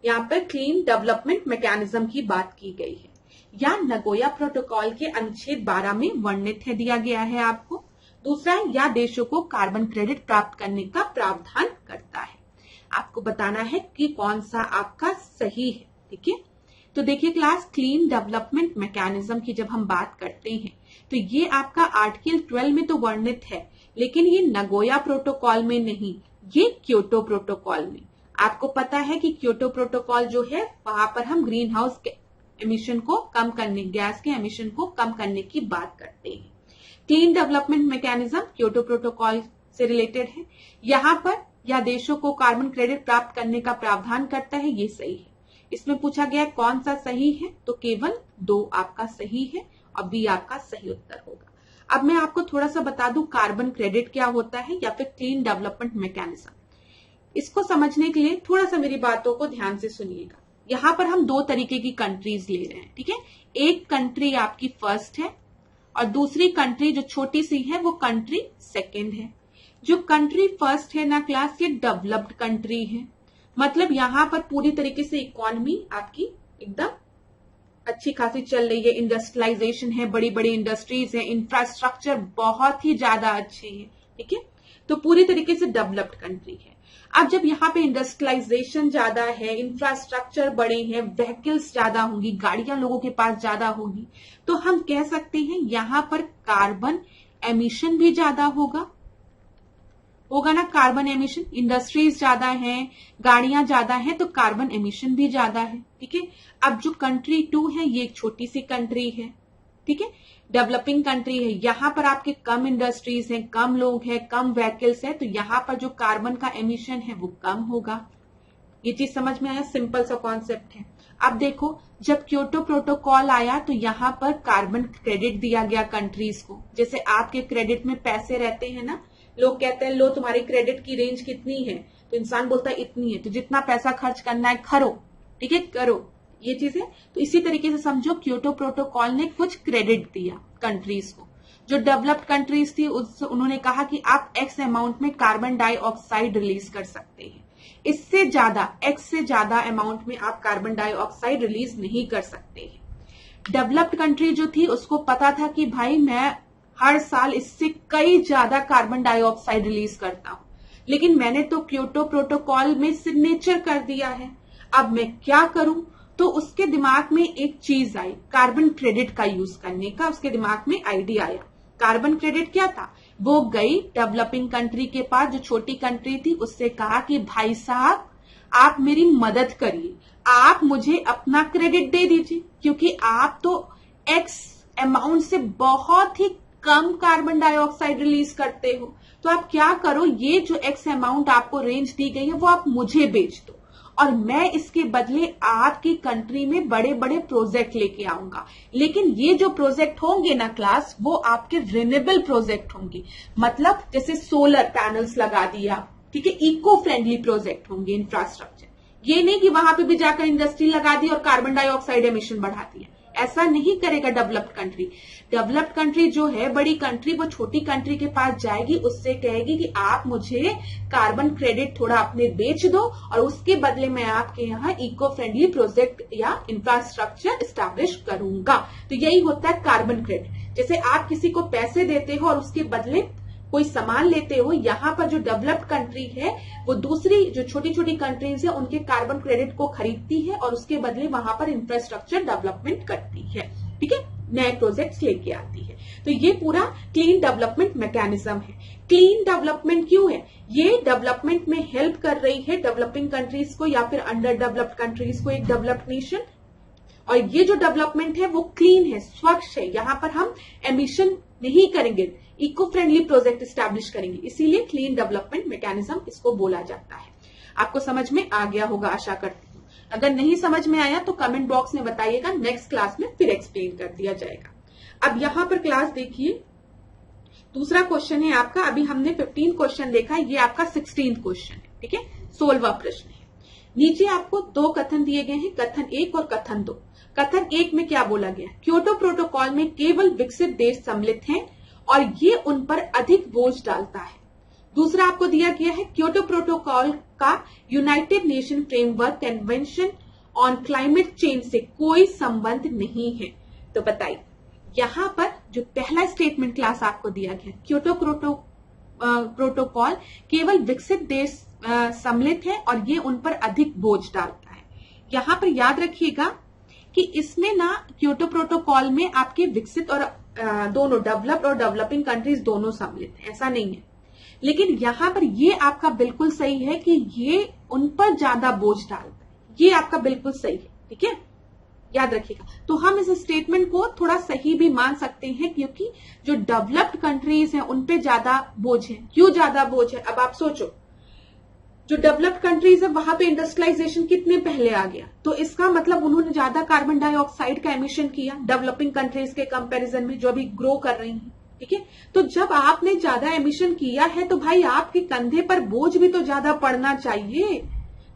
यहाँ पर क्लीन डेवलपमेंट मैकेनिज्म की बात की गई है या नगोया प्रोटोकॉल के अनुच्छेद 12 में वर्णित है, दिया गया है आपको। दूसरा है या देशों को कार्बन क्रेडिट प्राप्त करने का प्रावधान करता है। आपको बताना है कि कौन सा आपका सही है, ठीक है। तो देखिए क्लास, क्लीन डेवलपमेंट मैकेनिज्म की जब हम बात करते हैं तो ये आपका आर्टिकल 12 में तो वर्णित है, लेकिन ये नगोया प्रोटोकॉल में नहीं, ये क्योटो प्रोटोकॉल में। आपको पता है कि क्योटो प्रोटोकॉल जो है वहां पर हम ग्रीन हाउस के एमिशन को कम करने, गैस के एमिशन को कम करने की बात करते हैं। Clean development mechanism Kyoto protocol से रिलेटेड है। यहाँ पर या देशों को कार्बन क्रेडिट प्राप्त करने का प्रावधान करता है, ये सही है। इसमें पूछा गया है कौन सा सही है, तो केवल 2 आपका सही है और बी आपका सही उत्तर होगा। अब मैं आपको थोड़ा सा बता दूं कार्बन क्रेडिट क्या होता है या फिर क्लीन डेवलपमेंट मैकेनिज्म। इसको समझने के लिए थोड़ा सा मेरी बातों को ध्यान से सुनिएगा। यहाँ पर हम 2 तरीके की कंट्रीज ले रहे हैं, ठीक है। एक कंट्री आपकी फर्स्ट है और दूसरी कंट्री जो छोटी सी है वो कंट्री सेकंड है। जो कंट्री फर्स्ट है ना क्लास, ये डेवलप्ड कंट्री है, मतलब यहाँ पर पूरी तरीके से इकोनॉमी आपकी एकदम अच्छी खासी चल रही है, इंडस्ट्रियलाइजेशन है, बड़ी बड़ी इंडस्ट्रीज है, इंफ्रास्ट्रक्चर बहुत ही ज्यादा अच्छे है, ठीक है। तो पूरी तरीके से डेवलप्ड कंट्री है। अब जब यहाँ पे इंडस्ट्रियलाइजेशन ज्यादा है, इंफ्रास्ट्रक्चर बड़े हैं, व्हीकल्स ज्यादा होंगी, गाड़ियां लोगों के पास ज्यादा होगी, तो हम कह सकते हैं यहाँ पर कार्बन एमिशन भी ज्यादा होगा ना, कार्बन एमिशन। इंडस्ट्रीज ज्यादा हैं, गाड़ियां ज्यादा हैं, तो कार्बन एमिशन भी ज्यादा है, ठीक है। अब जो कंट्री 2 है ये एक छोटी सी कंट्री है, ठीक है, डेवलपिंग कंट्री है। यहाँ पर आपके कम इंडस्ट्रीज हैं, कम लोग हैं, कम व्हीकल्स है, तो यहाँ पर जो कार्बन का एमिशन है वो कम होगा। ये चीज समझ में आया, सिंपल सा कॉन्सेप्ट है। अब देखो, जब क्योटो प्रोटोकॉल आया तो यहाँ पर कार्बन क्रेडिट दिया गया कंट्रीज को। जैसे आपके क्रेडिट में पैसे रहते हैं ना, लोग कहते हैं लो तुम्हारी क्रेडिट की रेंज कितनी है, तो इंसान बोलता है इतनी है, तो जितना पैसा खर्च करना है करो, ठीक है, करो, ये चीज है। तो इसी तरीके से समझो क्योटो प्रोटोकॉल ने कुछ क्रेडिट दिया कंट्रीज को। जो डेवलप्ड कंट्रीज थी उन्होंने कहा कि आप एक्स अमाउंट में कार्बन डाइऑक्साइड रिलीज कर सकते हैं, इससे ज्यादा, एक्स से ज्यादा अमाउंट में आप कार्बन डाइऑक्साइड रिलीज नहीं कर सकते हैं। डेवलप्ड कंट्री जो थी उसको पता था कि भाई मैं हर साल इससे कई ज्यादा कार्बन डाइऑक्साइड रिलीज करता हूं, लेकिन मैंने तो क्योटो प्रोटोकॉल में सिग्नेचर कर दिया है, अब मैं क्या करूं? तो उसके दिमाग में एक चीज आई, कार्बन क्रेडिट का यूज करने का उसके दिमाग में आइडिया आया। कार्बन क्रेडिट क्या था? वो गई डेवलपिंग कंट्री के पास, जो छोटी कंट्री थी, उससे कहा कि भाई साहब आप मेरी मदद करिए, आप मुझे अपना क्रेडिट दे दीजिए, क्योंकि आप तो एक्स अमाउंट से बहुत ही कम कार्बन डाइऑक्साइड रिलीज करते हो, तो आप क्या करो, ये जो एक्स अमाउंट आपको रेंज दी गई है वो आप मुझे बेच दो, और मैं इसके बदले आपकी कंट्री में बड़े बड़े प्रोजेक्ट लेके आऊंगा। लेकिन ये जो प्रोजेक्ट होंगे ना क्लास, वो आपके रिन्यूएबल प्रोजेक्ट होंगे, मतलब जैसे सोलर पैनल्स लगा दिया, ठीक है, इको फ्रेंडली प्रोजेक्ट होंगे, इंफ्रास्ट्रक्चर। ये नहीं कि वहां पे भी जाकर इंडस्ट्री लगा दी और कार्बन डाइऑक्साइड एमिशन बढ़ा दिया, ऐसा नहीं करेगा डेवलप्ड कंट्री। डेवलप्ड कंट्री जो है, बड़ी कंट्री, वो छोटी कंट्री के पास जाएगी, उससे कहेगी कि आप मुझे कार्बन क्रेडिट थोड़ा अपने बेच दो और उसके बदले मैं आपके यहाँ इको फ्रेंडली प्रोजेक्ट या इंफ्रास्ट्रक्चर स्टैब्लिश करूंगा। तो यही होता है कार्बन क्रेडिट। जैसे आप किसी को पैसे देते हो और उसके बदले कोई सामान लेते हो, यहाँ पर जो डेवलप्ड कंट्री है वो दूसरी जो छोटी छोटी कंट्रीज है उनके कार्बन क्रेडिट को खरीदती है और उसके बदले वहां पर इंफ्रास्ट्रक्चर डेवलपमेंट करती है, ठीक है, नए प्रोजेक्ट्स लेके आती है। तो ये पूरा क्लीन डेवलपमेंट मैकेनिज्म है। क्लीन डेवलपमेंट क्यों है? ये डेवलपमेंट में हेल्प कर रही है डेवलपिंग कंट्रीज को या फिर अंडर डेवलप्ड कंट्रीज को, एक डेवलप्ड नेशन। और ये जो डेवलपमेंट है वो क्लीन है, स्वच्छ है, यहाँ पर हम एमिशन नहीं करेंगे, इको फ्रेंडली प्रोजेक्ट स्टैब्लिश करेंगे, इसीलिए क्लीन डेवलपमेंट मैकेनिज्म इसको बोला जाता है। आपको समझ में आ गया होगा आशा करती हूँ। अगर नहीं समझ में आया तो कमेंट बॉक्स में बताइएगा, नेक्स्ट क्लास में फिर एक्सप्लेन कर दिया जाएगा। अब यहाँ पर क्लास देखिए, दूसरा क्वेश्चन है आपका, अभी हमने 15 क्वेश्चन देखा, ये आपका 16 क्वेश्चन है, ठीक है, 16वां प्रश्न है। नीचे आपको 2 कथन दिए गए हैं, कथन 1 और कथन 2। कथन 1 में क्या बोला गया? क्योटो प्रोटोकॉल में केवल विकसित देश सम्मिलित हैं और ये उन पर अधिक बोझ डालता है। दूसरा आपको दिया गया है, क्योटो प्रोटोकॉल का United nation framework convention on climate change से कोई संबंध नहीं है। तो बताइए, यहां पर जो पहला स्टेटमेंट क्लास आपको दिया गया, क्योटो प्रोटोकॉल केवल विकसित देश सम्मिलित है और ये उन पर अधिक बोझ डालता है। यहां पर याद रखिएगा कि इसमें ना क्योटो प्रोटोकॉल में आपके विकसित और दोनों डेवलप्ड और डेवलपिंग कंट्रीज दोनों सम्मिलित है, ऐसा नहीं है। लेकिन यहां पर ये आपका बिल्कुल सही है कि ये उन पर ज्यादा बोझ डालता है, ये आपका बिल्कुल सही है, ठीक है, याद रखिएगा। तो हम इस स्टेटमेंट को थोड़ा सही भी मान सकते हैं, क्योंकि जो डेवलप्ड कंट्रीज हैं उन पे ज्यादा बोझ है। क्यों ज्यादा बोझ है? अब आप सोचो, जो डेवलप्ड कंट्रीज है वहां पे इंडस्ट्रियलाइजेशन कितने पहले आ गया, तो इसका मतलब उन्होंने ज्यादा कार्बन डाइऑक्साइड का एमिशन किया डेवलपिंग कंट्रीज के कंपैरिजन में, जो अभी ग्रो कर रही हैं, ठीक है। तो जब आपने ज्यादा एमिशन किया है तो भाई आपके कंधे पर बोझ भी तो ज्यादा पड़ना चाहिए।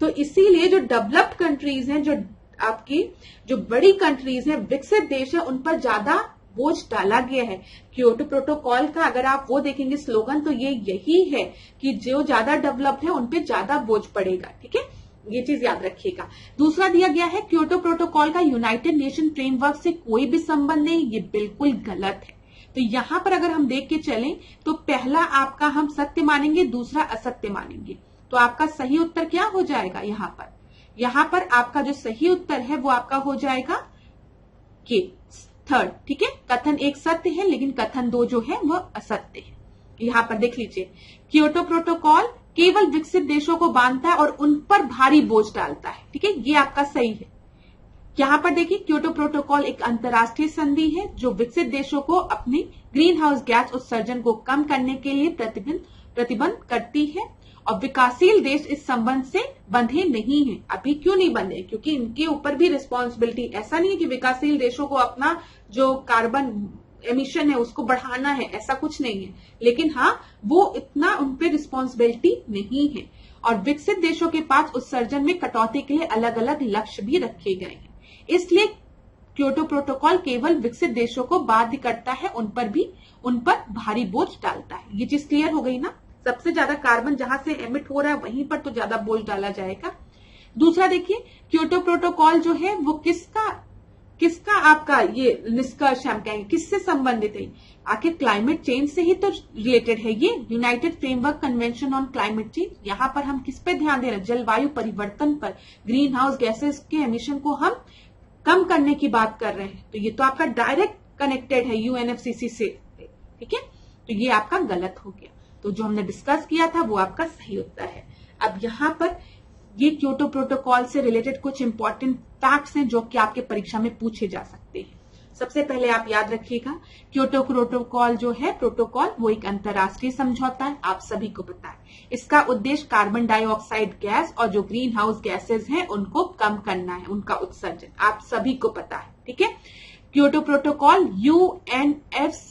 तो इसीलिए जो डेवलप्ड कंट्रीज हैं, जो आपकी जो बड़ी कंट्रीज हैं, विकसित देश है, उन पर ज्यादा बोझ डाला गया है। क्योटो प्रोटोकॉल का अगर आप वो देखेंगे स्लोगन, तो ये यही है कि जो ज्यादा डेवलप्ड है उन पे ज्यादा बोझ पड़ेगा, ठीक है, ये चीज याद रखिएगा। दूसरा दिया गया है, क्योटो प्रोटोकॉल का यूनाइटेड नेशन फ्रेमवर्क से कोई भी संबंध नहीं, ये बिल्कुल गलत है। तो यहां पर अगर हम देख के चलें तो पहला आपका हम सत्य मानेंगे, दूसरा असत्य मानेंगे। तो आपका सही उत्तर क्या हो जाएगा? यहां पर आपका जो सही उत्तर है वो आपका हो जाएगा के थर्ड, ठीक है। कथन 1 सत्य है, लेकिन कथन 2 जो है वह असत्य है। यहां पर देख लीजिए, क्योटो प्रोटोकॉल केवल विकसित देशों को बांधता है और उन पर भारी बोझ डालता है, ठीक है, ये आपका सही है। यहां पर देखिए, क्योटो प्रोटोकॉल एक अंतर्राष्ट्रीय संधि है जो विकसित देशों को अपने ग्रीन हाउस गैस उत्सर्जन को कम करने के लिए प्रतिबंध करती है, और विकासशील देश इस संबंध से बंधे नहीं हैं। अभी क्यों नहीं बंधे? क्योंकि इनके ऊपर भी रिस्पॉन्सिबिलिटी, ऐसा नहीं है कि विकासशील देशों को अपना जो कार्बन एमिशन है उसको बढ़ाना है, ऐसा कुछ नहीं है। लेकिन हाँ, वो इतना उन पे रिस्पॉन्सिबिलिटी नहीं है। और विकसित देशों के पास उत्सर्जन में कटौती के लिए अलग अलग लक्ष्य भी रखे गए हैं। इसलिए क्योटो प्रोटोकॉल केवल विकसित देशों को बाध्य करता है, उन पर भारी बोझ डालता है। ये चीज क्लियर हो गई ना? सबसे ज्यादा कार्बन जहां से एमिट हो रहा है वहीं पर तो ज्यादा बोझ डाला जाएगा। दूसरा देखिए, क्योटो प्रोटोकॉल जो है वो किसका किसका आपका ये निष्कर्ष हम कहेंगे किससे संबंधित है? आखिर क्लाइमेट चेंज से ही तो रिलेटेड है ये United framework convention on climate change. यहाँ पर हम किस पे ध्यान दे रहे हैं? जलवायु परिवर्तन पर, ग्रीन हाउस गैसेस के एमिशन को हम कम करने की बात कर रहे हैं। तो ये तो आपका डायरेक्ट कनेक्टेड है यूएनएफसीसी से, ठीक है। तो ये आपका गलत हो गया। तो जो हमने डिस्कस किया था वो आपका सही उत्तर है। अब यहाँ पर ये क्योटो प्रोटोकॉल से रिलेटेड कुछ इंपॉर्टेंट फैक्ट्स हैं जो कि आपके परीक्षा में पूछे जा सकते हैं। सबसे पहले आप याद रखिएगा, क्योटो प्रोटोकॉल जो है प्रोटोकॉल वो एक अंतर्राष्ट्रीय समझौता है, आप सभी को पता है। इसका उद्देश्य कार्बन डाइऑक्साइड गैस और जो ग्रीन हाउस गैसेज हैं उनको कम करना है, उनका उत्सर्जन, आप सभी को पता है, ठीक है। क्योटो प्रोटोकॉल यूएनएफसीसीसी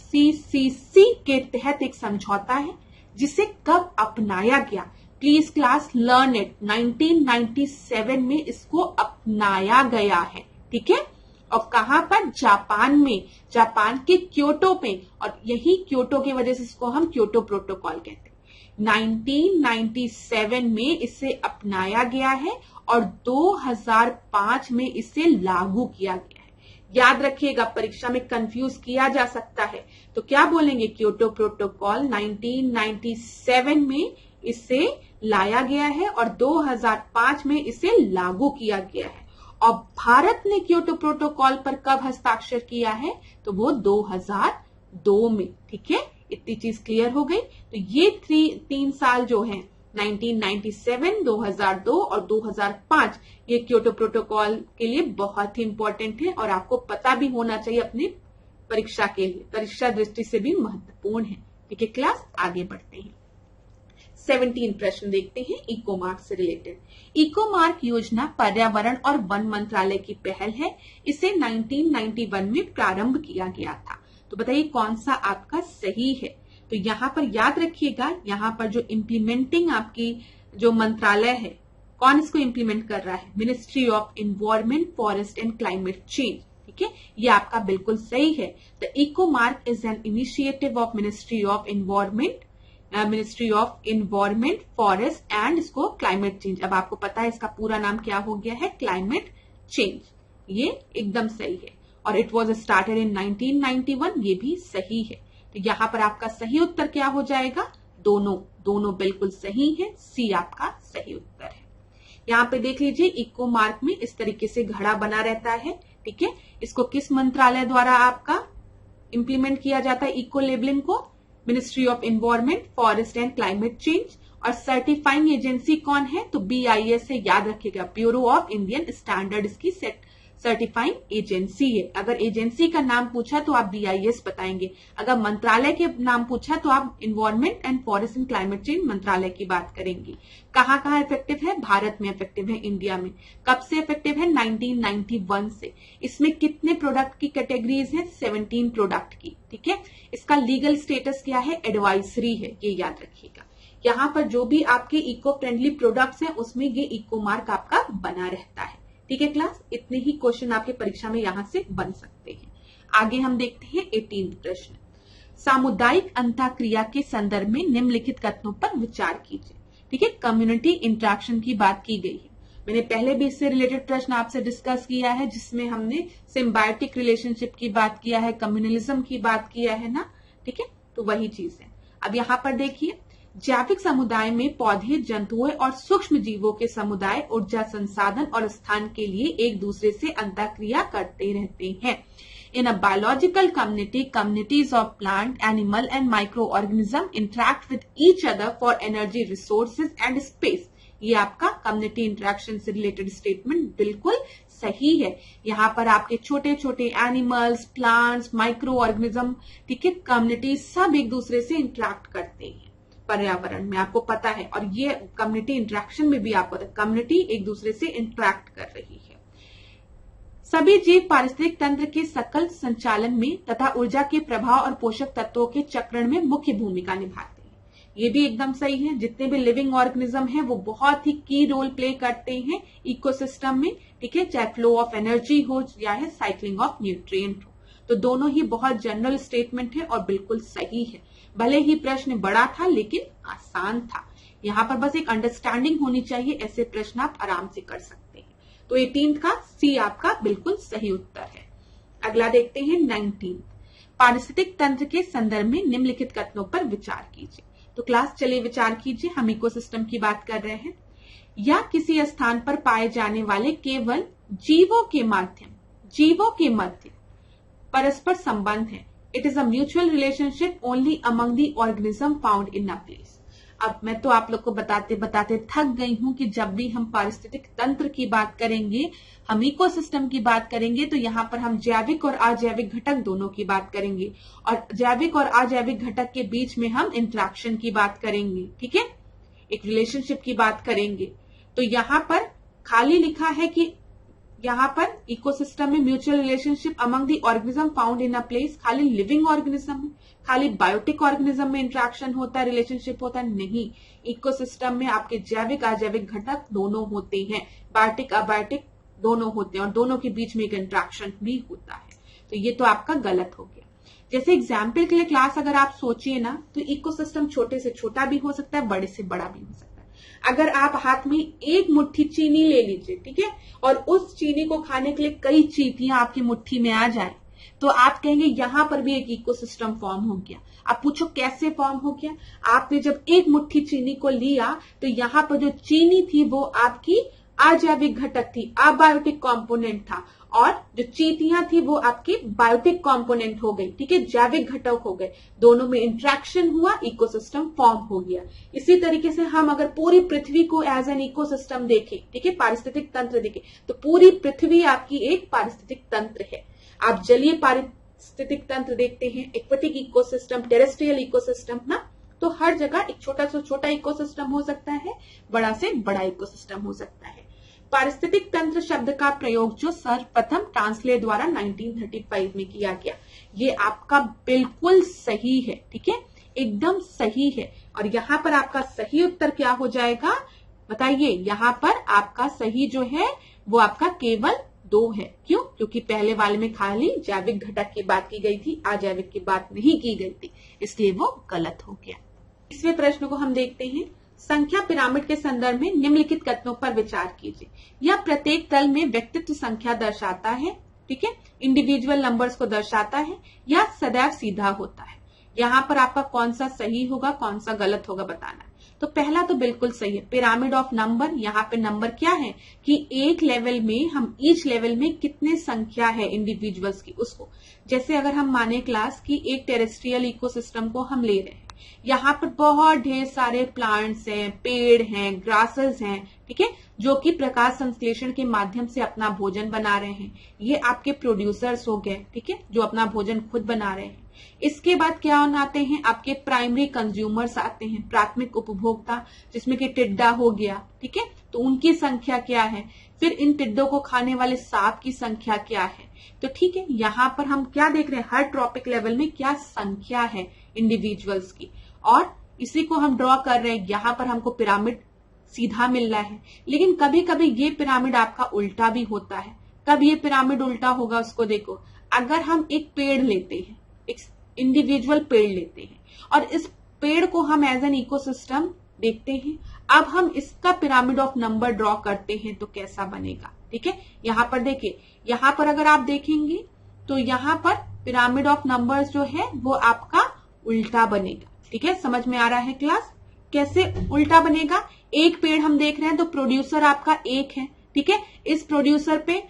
के तहत एक समझौता है जिसे कब अपनाया गया? प्लीज क्लास लर्न इट, 1997 में इसको अपनाया गया है, ठीक है। और कहां पर? जापान में, जापान के क्योटो पे, और यही क्योटो की वजह से इसको हम क्योटो प्रोटोकॉल कहते हैं। 1997 में इसे अपनाया गया है और 2005 में इसे लागू किया गया है। याद रखिएगा, परीक्षा में कंफ्यूज किया जा सकता है, तो क्या बोलेंगे? क्योटो प्रोटोकॉल 1997 में इसे लाया गया है और 2005 में इसे लागू किया गया है। और भारत ने क्योटो प्रोटोकॉल पर कब हस्ताक्षर किया है? तो वो 2002 में, ठीक है। इतनी चीज क्लियर हो गई। तो ये 3 साल जो है 1997, 2002 और 2005 ये क्योटो प्रोटोकॉल के लिए बहुत ही इंपॉर्टेंट है और आपको पता भी होना चाहिए अपनी परीक्षा के लिए, परीक्षा दृष्टि से भी महत्वपूर्ण है, ठीक है। क्लास आगे बढ़ते हैं। 17 प्रश्न देखते हैं इको मार्क से रिलेटेड। इको मार्क योजना पर्यावरण और वन मंत्रालय की पहल है। इसे 1991 में प्रारंभ किया गया था। तो बताइए कौन सा आपका सही है? तो यहाँ पर याद रखिएगा, यहाँ पर जो इम्प्लीमेंटिंग आपकी जो मंत्रालय है, कौन इसको इम्प्लीमेंट कर रहा है? Ministry of environment, forest and climate change, ठीक है। ये आपका बिल्कुल सही है। The eco mark is an initiative of ministry of environment, forest and इसको क्लाइमेट चेंज। अब आपको पता है इसका पूरा नाम क्या हो गया है? Climate change. ये एकदम सही है। और इट वॉज स्टार्टेड इन 1991, ये भी सही है। तो यहाँ पर आपका सही उत्तर क्या हो जाएगा? दोनों बिल्कुल सही है। सी आपका सही उत्तर है। यहाँ पे देख लीजिए, इको मार्क में इस तरीके से घड़ा बना रहता है, ठीक है। इसको किस मंत्रालय द्वारा आपका इंप्लीमेंट किया जाता है? इको लेबलिंग को ministry of environment, forest and climate change. और सर्टिफाइंग एजेंसी कौन है? तो BIS से, याद रखिएगा, ब्यूरो ऑफ इंडियन स्टैंडर्ड की सर्टिफाइंग एजेंसी है। अगर एजेंसी का नाम पूछा तो आप BIS बताएंगे, अगर मंत्रालय के नाम पूछा तो आप environment and forest and climate change मंत्रालय की बात करेंगे। कहाँ कहाँ इफेक्टिव है? भारत में इफेक्टिव है, इंडिया में। कब से इफेक्टिव है? 1991 से। इसमें कितने प्रोडक्ट की कैटेगरीज है? 17 प्रोडक्ट की, ठीक है। इसका लीगल स्टेटस क्या है? एडवाइजरी है, ये याद रखिएगा। यहाँ पर जो भी आपके इको फ्रेंडली प्रोडक्ट्स हैं उसमें ये इको मार्क आपका बना रहता है, ठीक है क्लास। इतने ही क्वेश्चन आपके परीक्षा में यहां से बन सकते हैं। आगे हम देखते हैं 18 प्रश्न। सामुदायिक अंतःक्रिया के संदर्भ में निम्नलिखित कथनों पर विचार कीजिए, ठीक है। कम्युनिटी इंटरेक्शन की बात की गई है। मैंने पहले भी इससे रिलेटेड प्रश्न आपसे डिस्कस किया है, जिसमें हमने सिम्बायोटिक रिलेशनशिप की बात किया है, कम्युनलिज्म की बात किया है ना, ठीक है। तो वही चीज है। अब यहाँ पर देखिए, जैविक समुदाय में पौधे, जंतुओं और सूक्ष्म जीवों के समुदाय ऊर्जा, संसाधन और स्थान के लिए एक दूसरे से अंतःक्रिया करते रहते हैं। In a biological community, communities of plant, animal and micro organism interact with each other for energy, resources and space. ये आपका कम्युनिटी इंटरेक्शन से रिलेटेड स्टेटमेंट बिल्कुल सही है। यहाँ पर आपके छोटे छोटे एनिमल्स, प्लांट्स, माइक्रो ऑर्गेनिज्म, ठीक है, कम्युनिटी सब एक दूसरे से इंटरैक्ट करते हैं पर्यावरण में, आपको पता है। और ये कम्युनिटी इंटरेक्शन में भी आपको पता है, कम्युनिटी एक दूसरे से इंटरैक्ट कर रही है। सभी जीव पारिस्थितिक तंत्र के सकल संचालन में तथा ऊर्जा के प्रभाव और पोषक तत्वों के चक्रण में मुख्य भूमिका निभाते हैं। ये भी एकदम सही है। जितने भी लिविंग ऑर्गेनिज्म हैं वो बहुत ही की रोल प्ले करते हैं इकोसिस्टम में, ठीक है, चाहे फ्लो ऑफ एनर्जी हो या है साइक्लिंग ऑफ न्यूट्रिएंट हो। तो दोनों ही बहुत जनरल स्टेटमेंट है और बिल्कुल सही है। भले ही प्रश्न बड़ा था लेकिन आसान था। यहाँ पर बस एक अंडरस्टैंडिंग होनी चाहिए, ऐसे प्रश्न आप आराम से कर सकते हैं। तो 18 का सी आपका बिल्कुल सही उत्तर है। अगला देखते हैं 19। पारिस्थितिक तंत्र के संदर्भ में निम्नलिखित कथनों पर विचार कीजिए। तो क्लास चलिए विचार कीजिए, हम इकोसिस्टम की बात कर रहे हैं। या किसी स्थान पर पाए जाने वाले केवल जीवों के मध्य परस्पर संबंध है। It is a mutual relationship only among the organism found in a place. अब मैं तो आप लोग को बताते बताते थक गई हूं कि जब भी हम पारिस्थितिक तंत्र की बात करेंगे, हम इकोसिस्टम की बात करेंगे, तो यहाँ पर हम जैविक और अजैविक घटक दोनों की बात करेंगे और जैविक और अजैविक घटक के बीच में हम इंटरेक्शन की बात करेंगे। ठीक है, एक रिलेशनशिप की बात करेंगे। तो यहाँ पर खाली लिखा है कि यहाँ पर इकोसिस्टम में mutual relationship among the organism found in a place, खाली लिविंग ऑर्गेनिज्म में, खाली बायोटिक ऑर्गेनिज्म में इंटरेक्शन होता है, रिलेशनशिप होता है? नहीं, इकोसिस्टम में आपके जैविक अजैविक घटक दोनों होते हैं, बायोटिक अबायोटिक दोनों होते हैं और दोनों के बीच में एक इंटरेक्शन भी होता है। तो ये तो आपका गलत हो गया। जैसे एग्जाम्पल के लिए क्लास अगर आप सोचिए ना, तो इकोसिस्टम छोटे से छोटा भी हो सकता है, बड़े से बड़ा भी हो सकता है। अगर आप हाथ में एक मुट्ठी चीनी ले लीजिए, ठीक है, और उस चीनी को खाने के लिए कई चींटियां आपकी मुट्ठी में आ जाए, तो आप कहेंगे यहां पर भी एक इकोसिस्टम फॉर्म हो गया। आप पूछो कैसे फॉर्म हो गया? आपने जब एक मुट्ठी चीनी को लिया तो यहाँ पर जो चीनी थी वो आपकी अजैविक घटक थी, अबायोटिक कंपोनेंट था, और जो चींटियां थी वो आपकी बायोटिक कंपोनेंट हो गई। ठीक है, जैविक घटक हो गए, दोनों में इंटरेक्शन हुआ, इकोसिस्टम फॉर्म हो गया। इसी तरीके से हम अगर पूरी पृथ्वी को एज एन इकोसिस्टम देखें, ठीक है, पारिस्थितिक तंत्र देखें, तो पूरी पृथ्वी आपकी एक पारिस्थितिक तंत्र है। आप जलीय पारिस्थितिक तंत्र देखते हैं, एक्वेटिक इकोसिस्टम, टेरेस्ट्रियल इकोसिस्टम ना, तो हर जगह एक छोटा से छोटा इकोसिस्टम हो सकता है, बड़ा से बड़ा इकोसिस्टम हो सकता है। पारिस्थितिक तंत्र शब्द का प्रयोग जो सर्वप्रथम ट्रांसले द्वारा 1935 में किया गया, ये आपका बिल्कुल सही है। ठीक है, एकदम सही है। और यहाँ पर आपका सही उत्तर क्या हो जाएगा बताइए? यहाँ पर आपका सही जो है वो आपका केवल 2 है। क्यों? क्योंकि पहले वाले में खाली जैविक घटक की बात की गई थी, अजैविक की बात नहीं की गई थी, इसलिए वो गलत हो गया। इसमें प्रश्न को हम देखते हैं। संख्या पिरामिड के संदर्भ में निम्नलिखित कथनों पर विचार कीजिए। यह प्रत्येक तल में व्यक्तित्व संख्या दर्शाता है, ठीक है, इंडिविजुअल नंबर्स को दर्शाता है, या सदैव सीधा होता है। यहाँ पर आपका कौन सा सही होगा, कौन सा गलत होगा बताना है। तो पहला तो बिल्कुल सही है, पिरामिड ऑफ नंबर। यहाँ पे नंबर क्या है कि एक लेवल में हम ईच लेवल में कितने संख्या है इंडिविजुअल्स की, उसको, जैसे अगर हम माने क्लास की एक टेरेस्ट्रियल इकोसिस्टम को हम ले रहे हैं, यहाँ पर बहुत ढेर सारे प्लांट्स हैं, पेड़ हैं, ग्रासेस हैं, ठीक है, जो कि प्रकाश संश्लेषण के माध्यम से अपना भोजन बना रहे हैं। ये आपके प्रोड्यूसर्स हो गए, ठीक है, जो अपना भोजन खुद बना रहे हैं। इसके बाद क्या आते हैं? आपके प्राइमरी कंज्यूमर्स आते हैं, प्राथमिक उपभोक्ता, जिसमें कि टिड्डा हो गया, ठीक है, तो उनकी संख्या क्या है? फिर इन टिड्डों को खाने वाले सांप की संख्या क्या है? तो ठीक है, यहाँ पर हम क्या देख रहे हैं? हर ट्रॉपिक लेवल में क्या संख्या है इंडिविजुअल्स की, और इसी को हम ड्रॉ कर रहे हैं। यहाँ पर हमको पिरामिड सीधा मिल रहा है, लेकिन कभी कभी ये पिरामिड आपका उल्टा भी होता है। कब ये पिरामिड उल्टा होगा उसको देखो। अगर हम एक पेड़ लेते हैं, एक इंडिविजुअल पेड़ लेते हैं, और इस पेड़ को हम एज एन इकोसिस्टम देखते हैं, अब हम इसका पिरामिड ऑफ नंबर ड्रॉ करते हैं तो कैसा बनेगा? ठीक है, यहाँ पर देखिए, यहाँ पर अगर आप देखेंगे तो यहाँ पर पिरामिड ऑफ नंबर्स जो है वो आपका उल्टा बनेगा। ठीक है, समझ में आ रहा है क्लास? कैसे उल्टा बनेगा? एक पेड़ हम देख रहे हैं तो प्रोड्यूसर आपका एक है, ठीक है, इस प्रोड्यूसर पे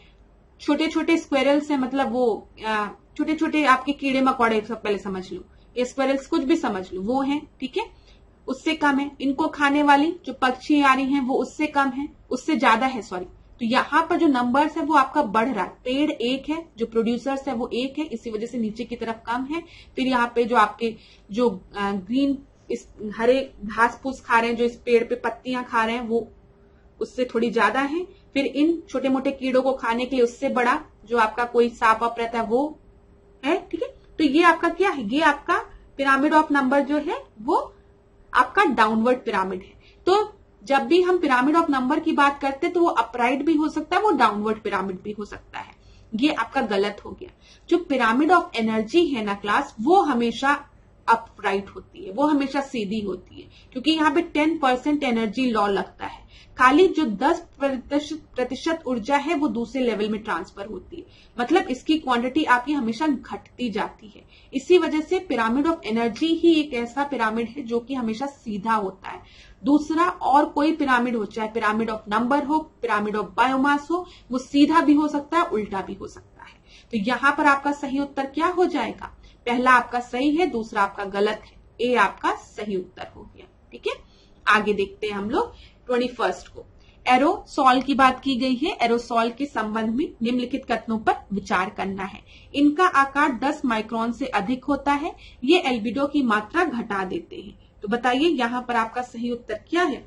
छोटे छोटे स्क्वेरल्स हैं, मतलब वो छोटे छोटे आपके कीड़े मकोड़े, सब पहले समझ लो, ये स्क्वेरल्स कुछ भी समझ लो, वो हैं, ठीक है, उससे कम है। इनको खाने वाली जो पक्षी आ रही हैं वो उससे कम है, उससे ज्यादा है, सॉरी। तो यहाँ पर जो नंबर्स है वो आपका बढ़ रहा है। पेड़ एक है, जो प्रोड्यूसर्स है वो एक है, इसी वजह से नीचे की तरफ कम है। फिर यहाँ पे जो आपके जो ग्रीन इस हरे घास फूस खा रहे हैं, जो इस पेड़ पे पत्तियां खा रहे हैं, वो उससे थोड़ी ज्यादा है। फिर इन छोटे मोटे कीड़ों को खाने के लिए उससे बड़ा जो आपका कोई सांप वाप रहता है वो है, ठीक है। तो ये आपका क्या है? ये आपका पिरामिड ऑफ नंबर जो है वो आपका डाउनवर्ड पिरामिड है। तो जब भी हम पिरामिड ऑफ नंबर की बात करते हैं तो वो अपराइट भी हो सकता है, वो डाउनवर्ड पिरामिड भी हो सकता है। ये आपका गलत हो गया। जो पिरामिड ऑफ एनर्जी है ना क्लास, वो हमेशा अपराइट होती है, वो हमेशा सीधी होती है, क्योंकि यहाँ पे 10% एनर्जी लॉ लगता है। खाली जो 10% ऊर्जा है वो दूसरे लेवल में ट्रांसफर होती है, मतलब इसकी क्वांटिटी आपकी हमेशा घटती जाती है। इसी वजह से पिरामिड ऑफ एनर्जी ही एक ऐसा पिरामिड है जो कि हमेशा सीधा होता है। दूसरा और कोई पिरामिड हो, चाहे पिरामिड ऑफ नंबर हो, पिरामिड ऑफ बायोमास हो, वो सीधा भी हो सकता है, उल्टा भी हो सकता है। तो यहां पर आपका सही उत्तर क्या हो जाएगा? पहला आपका सही है, दूसरा आपका गलत है, ए आपका सही उत्तर हो गया। ठीक है, आगे देखते हैं हम लोग 21 को। एरोसॉल की बात की गई है। एरोसॉल के संबंध में निम्नलिखित कथनों पर विचार करना है। इनका आकार 10 माइक्रोन से अधिक होता है, ये एल्बिडो की मात्रा घटा देते हैं। तो बताइए यहां पर आपका सही उत्तर क्या है?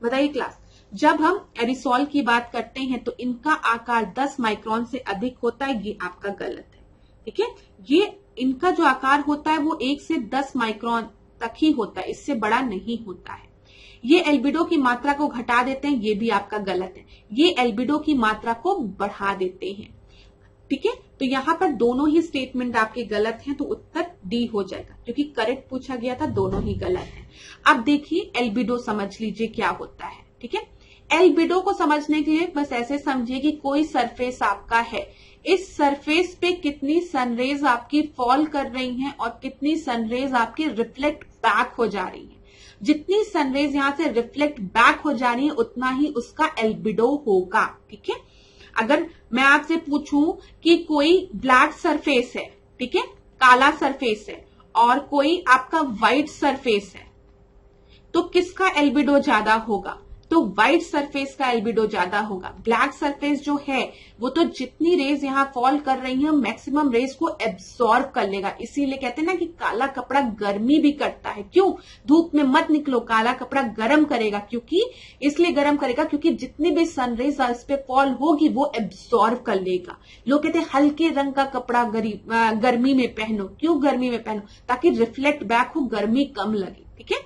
बताइए क्लास। जब हम एरोसॉल की बात करते हैं तो इनका आकार 10 माइक्रोन से अधिक होता है, ये आपका गलत है। ठीक है, ये इनका जो आकार होता है वो 1 से 10 माइक्रोन तक ही होता है, इससे बड़ा नहीं होता है। ये एल्बिडो की मात्रा को घटा देते हैं, ये भी आपका गलत है। ये एल्बिडो की मात्रा को बढ़ा देते हैं। ठीक है, तो यहां पर दोनों ही स्टेटमेंट आपके गलत हैं, तो उत्तर डी हो जाएगा, क्योंकि करेक्ट पूछा गया था, दोनों ही गलत हैं। अब देखिए एल्बिडो समझ लीजिए क्या होता है। ठीक है, एल्बिडो को समझने के लिए बस ऐसे समझिए कि कोई सरफेस आपका है, इस सरफेस पे कितनी सनरेज आपकी फॉल कर रही हैं और कितनी सनरेज आपकी रिफ्लेक्ट बैक हो जा रही है। जितनी सनरेज यहां से रिफ्लेक्ट बैक हो जा रही है उतना ही उसका एल्बिडो होगा। ठीक है, अगर मैं आपसे पूछूं कि कोई ब्लैक सरफेस है, ठीक है, काला सरफेस है, और कोई आपका व्हाइट सरफेस है, तो किसका एल्बिडो ज्यादा होगा? तो व्हाइट सरफेस का एल्बिडो ज्यादा होगा। ब्लैक सरफेस जो है वो तो जितनी रेज यहाँ फॉल कर रही है मैक्सिमम रेज को एब्सॉर्ब कर लेगा। इसीलिए कहते हैं ना कि काला कपड़ा गर्मी भी करता है। क्यों? धूप में मत निकलो, काला कपड़ा गर्म करेगा। क्योंकि इसलिए गर्म करेगा क्योंकि जितनी भी सनरेज इस पे फॉल होगी वो एब्सॉर्ब कर लेगा। लोग कहते हैं हल्के रंग का कपड़ा गर्मी में पहनो। क्यों गर्मी में पहनो? ताकि रिफ्लेक्ट बैक हो, गर्मी कम लगे। ठीक है,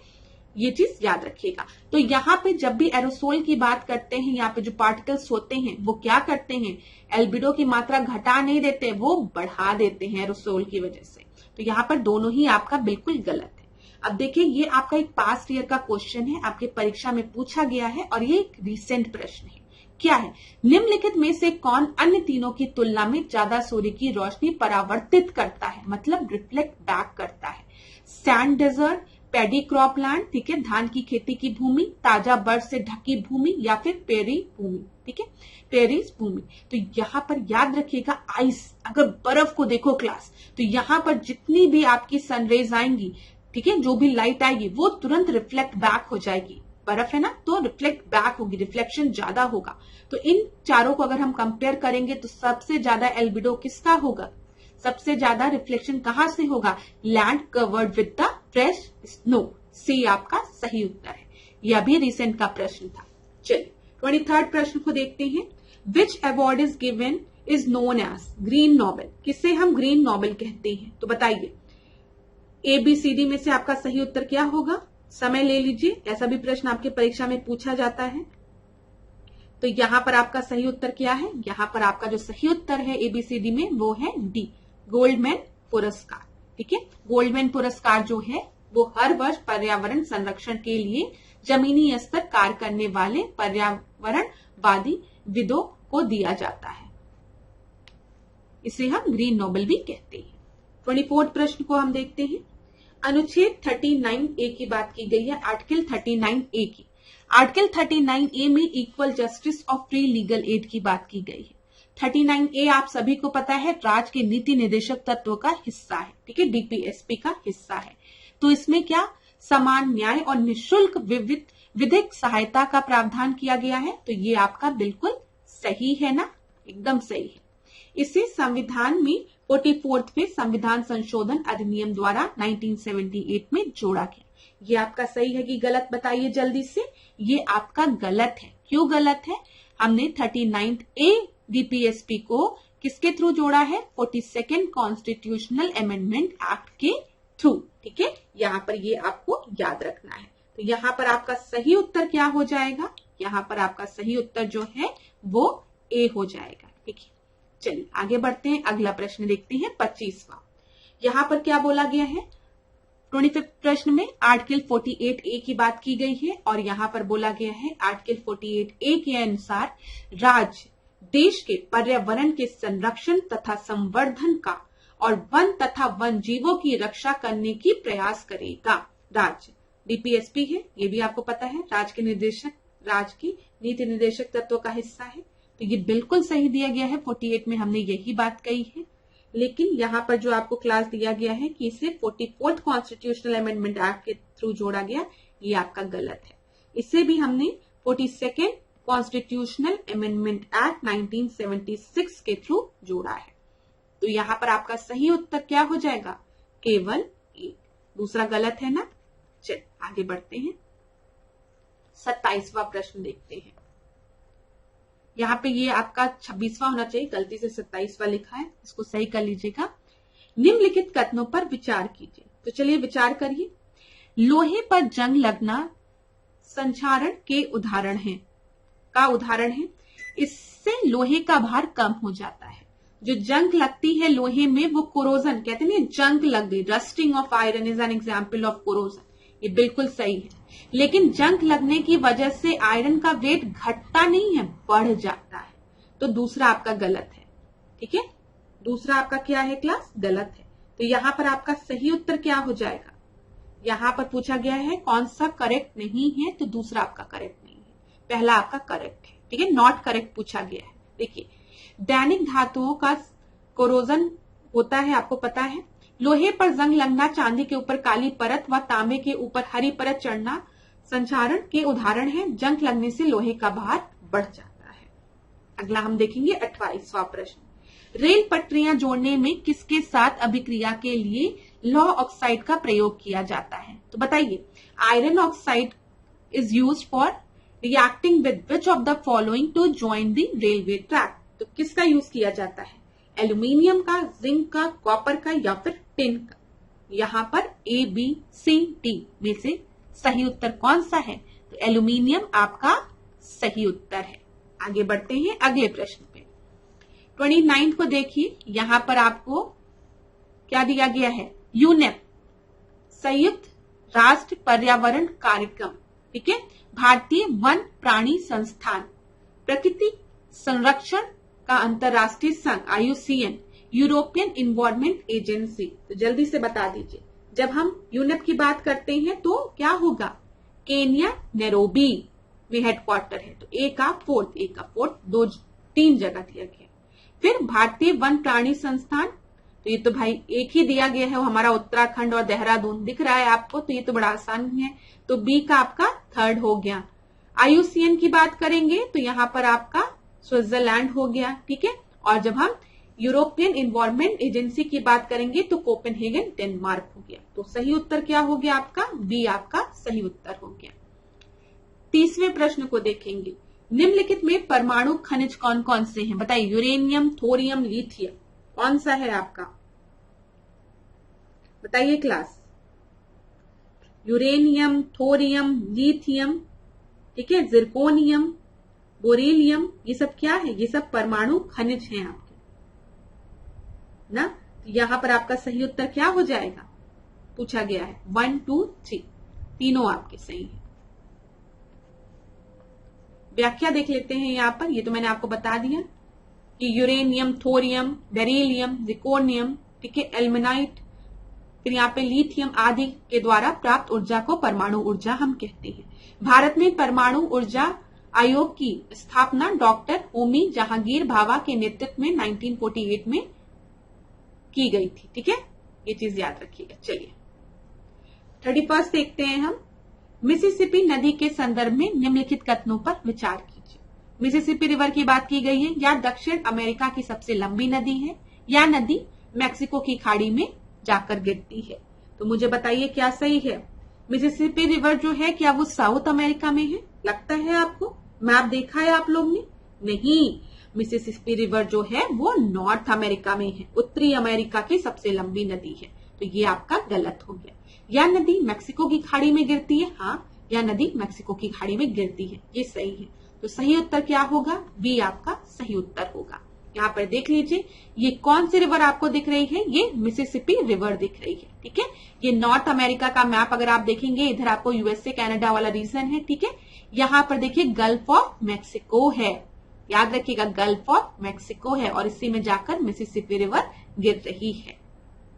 ये चीज याद रखिएगा। तो यहाँ पे जब भी एरोसोल की बात करते हैं, यहाँ पे जो पार्टिकल्स होते हैं वो क्या करते हैं? एल्बिडो की मात्रा घटा नहीं देते, वो बढ़ा देते हैं एरोसोल की वजह से। तो यहाँ पर दोनों ही आपका बिल्कुल गलत है। अब देखिए ये आपका एक पास्ट ईयर का क्वेश्चन है, आपके परीक्षा में पूछा गया है और ये एक रिसेंट प्रश्न है। क्या है? निम्नलिखित में से कौन अन्य तीनों की तुलना में ज्यादा सूर्य की रोशनी परावर्तित करता है, मतलब रिफ्लेक्ट बैक करता है? Sand desert, paddy crop land, ठीक है, धान की खेती की भूमि, ताजा बर्फ से ढकी भूमि, या फिर पेरी भूमि। ठीक है, पेरिस भूमि। तो यहाँ पर याद रखिएगा आइस, अगर बर्फ को देखो क्लास, तो यहाँ पर जितनी भी आपकी सनरेज आएंगी, ठीक है, जो भी लाइट आएगी वो तुरंत रिफ्लेक्ट बैक हो जाएगी। बर्फ है ना, तो रिफ्लेक्ट बैक होगी, रिफ्लेक्शन ज्यादा होगा। तो इन चारों को अगर हम कंपेयर करेंगे तो सबसे ज्यादा एल्बिडो किसका होगा? सबसे ज्यादा रिफ्लेक्शन कहां से होगा? Land covered with the fresh snow. C आपका सही उत्तर है। यह भी रिसेंट का प्रश्न था। चलिए 23rd प्रश्न को देखते हैं। Which award is given is known as green Nobel. किसे हम ग्रीन नोबेल कहते हैं? तो बताइए ABCD में से आपका सही उत्तर क्या होगा? समय ले लीजिए, ऐसा भी प्रश्न आपके परीक्षा में पूछा जाता है। तो यहां पर आपका सही उत्तर क्या है? यहां पर आपका जो सही उत्तर है ABCD में वो है डी, गोल्डमैन पुरस्कार। ठीक है, गोल्डमैन पुरस्कार जो है वो हर वर्ष पर्यावरण संरक्षण के लिए जमीनी स्तर कार्य करने वाले पर्यावरणवादी विदों को दिया जाता है। इसे हम ग्रीन नोबेल भी कहते हैं। 24 प्रश्न को हम देखते हैं। अनुच्छेद 39A की बात की गई है, आर्टिकल 39A की। आर्टिकल 39A में equal justice of free legal aid की बात की गई है। 39A आप सभी को पता है राज्य के नीति निर्देशक तत्व का हिस्सा है। ठीक है, DPSP का हिस्सा है। तो इसमें क्या समान न्याय और निःशुल्क विधिक सहायता का प्रावधान किया गया है। तो ये आपका बिल्कुल सही है ना, एकदम सही है। इसे संविधान में 44वें संविधान संशोधन अधिनियम द्वारा 1978 में जोड़ा गया। ये आपका सही है कि गलत? बताइए जल्दी से। ये आपका गलत है। क्यों गलत है? हमने 39A DPSP को किसके थ्रू जोड़ा है? 42nd कॉन्स्टिट्यूशनल अमेंडमेंट एक्ट के थ्रू। ठीक है, यहाँ पर ये आपको याद रखना है। तो यहाँ पर आपका सही उत्तर क्या हो जाएगा? यहाँ पर आपका सही उत्तर जो है वो A हो जाएगा। ठीक है, चलिए आगे बढ़ते हैं। अगला प्रश्न देखते हैं 25वां। यहाँ पर क्या बोला गया है? 25 प्रश्न में आर्टिकल 48A की बात की गई है और यहां पर बोला गया है आर्टिकल 48A के अनुसार राज्य देश के पर्यावरण के संरक्षण तथा संवर्धन का और वन तथा वन जीवों की रक्षा करने की प्रयास करेगा। राज्य डीपीएसपी है, ये भी आपको पता है, राज्य के निर्देशक, राज्य की नीति निर्देशक तत्वों का हिस्सा है। तो ये बिल्कुल सही दिया गया है, 48 में हमने यही बात कही है। लेकिन यहां पर जो आपको क्लास दिया गया है कि इसे 44th कॉन्स्टिट्यूशनल अमेंडमेंट एक्ट के थ्रू जोड़ा गया, ये आपका गलत है। इसे भी हमने 42nd कॉन्स्टिट्यूशनल अमेंडमेंट एक्ट 1976 के थ्रू जोड़ा है। तो यहां पर आपका सही उत्तर क्या हो जाएगा? केवल एक। दूसरा गलत है ना। चल आगे बढ़ते हैं, 27वां प्रश्न देखते हैं। यहाँ पे ये आपका 26वां होना चाहिए, गलती से 27वां लिखा है, इसको सही कर लीजिएगा। निम्नलिखित कथनों पर विचार कीजिए। तो चलिए विचार करिए। लोहे पर जंग लगना संक्षारण के उदाहरण है, इससे लोहे का भार कम हो जाता है। जो जंग लगती है लोहे में वो कोरोजन कहते हैं, जंग लग गई, rusting of iron is an example of corrosion, ये बिल्कुल सही है। लेकिन जंग लगने की वजह से आयरन का वेट घटता नहीं है, बढ़ जाता है। तो दूसरा आपका गलत है। ठीक है, दूसरा आपका क्या है क्लास? गलत है। तो यहां पर आपका सही उत्तर क्या हो जाएगा? यहां पर पूछा गया है कौन सा करेक्ट नहीं है, तो दूसरा आपका करेक्ट नहीं है, पहला आपका करेक्ट है। ठीक है, नॉट करेक्ट पूछा गया है। देखिए, दैनिक धातुओं का कोरोजन होता है, आपको पता है। लोहे पर जंग लगना, चांदी के ऊपर काली परत व तांबे के ऊपर हरी परत चढ़ना संक्षारण के उदाहरण है। जंग लगने से लोहे का भार बढ़ जाता है। अगला हम देखेंगे 28वां प्रश्न। रेल पटरियां जोड़ने में किसके साथ अभिक्रिया के लिए लौह ऑक्साइड का प्रयोग किया जाता है? तो बताइए, iron oxide is used for reacting with which of the following to join the railway track? तो किसका यूज किया जाता है? एल्यूमिनियम का, जिंक का, कॉपर का या फिर टिन का? यहां पर A, B, C, D में से सही उत्तर कौन सा है? तो एल्यूमिनियम आपका सही उत्तर है। आगे बढ़ते हैं अगले प्रश्न पे। 29 को देखिए, यहां पर आपको क्या दिया गया है? यूनेप, संयुक्त राष्ट्र पर्यावरण कार्यक्रम, ठीक है, भारतीय वन प्राणी संस्थान, प्रकृति संरक्षण का अंतरराष्ट्रीय संघ IUCN, यूरोपियन इन्वायरमेंट एजेंसी। तो जल्दी से बता दीजिए, जब हम यूनेप की बात करते हैं तो क्या होगा? केन्या नैरोबी में हेडक्वार्टर है। तो ए का फोर्थ 3 जगह दिया गया। फिर भारतीय वन प्राणी संस्थान, तो ये तो भाई एक ही दिया गया है, वो हमारा उत्तराखंड और देहरादून दिख रहा है आपको, तो ये तो बड़ा आसान है। तो बी का आपका 3rd हो गया। IUCN की बात करेंगे तो यहां पर आपका स्विट्जरलैंड हो गया। ठीक है, और जब हम यूरोपियन इन्वायरमेंट एजेंसी की बात करेंगे तो कोपेनहेगन डेनमार्क हो गया। तो सही उत्तर क्या हो गया आपका? बी आपका सही उत्तर हो गया। 30वें प्रश्न को देखेंगे। निम्नलिखित में परमाणु खनिज कौन कौन से हैं? बताइए, यूरेनियम, थोरियम, लिथियम, कौन सा है आपका? बताइए क्लास। यूरेनियम, थोरियम, लिथियम, ठीक है, जिरकोनियम, बोरेलियम, ये सब क्या है? ये सब परमाणु खनिज हैं आपके ना। तो यहां पर आपका सही उत्तर क्या हो जाएगा? पूछा गया है 1, 2, 3, तीनों आपके सही है। व्याख्या देख लेते हैं यहां पर। ये तो मैंने आपको बता दिया कि यूरेनियम, थोरियम, बेरिलियम, जिर्कोनियम, ठीक है, एल्मेनाइट, फिर यहाँ पे लिथियम आदि के द्वारा प्राप्त ऊर्जा को परमाणु ऊर्जा हम कहते हैं। भारत में परमाणु ऊर्जा आयोग की स्थापना डॉक्टर होमी जहांगीर भाभा के नेतृत्व में 1948 में की गई थी। ठीक है, ये चीज याद रखिएगा। चलिए 31 देखते हैं हम। मिसिसिपी नदी के संदर्भ में निम्नलिखित कथनों पर विचार कीजिए। मिसिसिपी रिवर की बात की गई है, या दक्षिण अमेरिका की सबसे लंबी नदी है, या नदी मैक्सिको की खाड़ी में जाकर गिरती है। तो मुझे बताइए क्या सही है? मिसिसिपी रिवर जो है क्या वो साउथ अमेरिका में है? लगता है आपको? मैप देखा है आप लोग ने? नहीं, मिसिसिपी रिवर जो है वो नॉर्थ अमेरिका में है, उत्तरी अमेरिका की सबसे लंबी नदी है। तो ये आपका गलत हो गया। या नदी मैक्सिको की खाड़ी में गिरती है, हाँ, या नदी मैक्सिको की खाड़ी में गिरती है, ये सही है। तो सही उत्तर क्या होगा? बी आपका सही उत्तर होगा। यहाँ पर देख लीजिए, ये कौन सी रिवर आपको दिख रही है, ये मिसिसिपी रिवर दिख रही है। ठीक है, ये नॉर्थ अमेरिका का मैप अगर आप देखेंगे, इधर आपको यूएसए कनाडा वाला रीजन है। ठीक है, यहाँ पर देखिए गल्फ ऑफ मैक्सिको है, याद रखिएगा गल्फ ऑफ मैक्सिको है, और इसी में जाकर मिसिसिपी रिवर गिर रही है,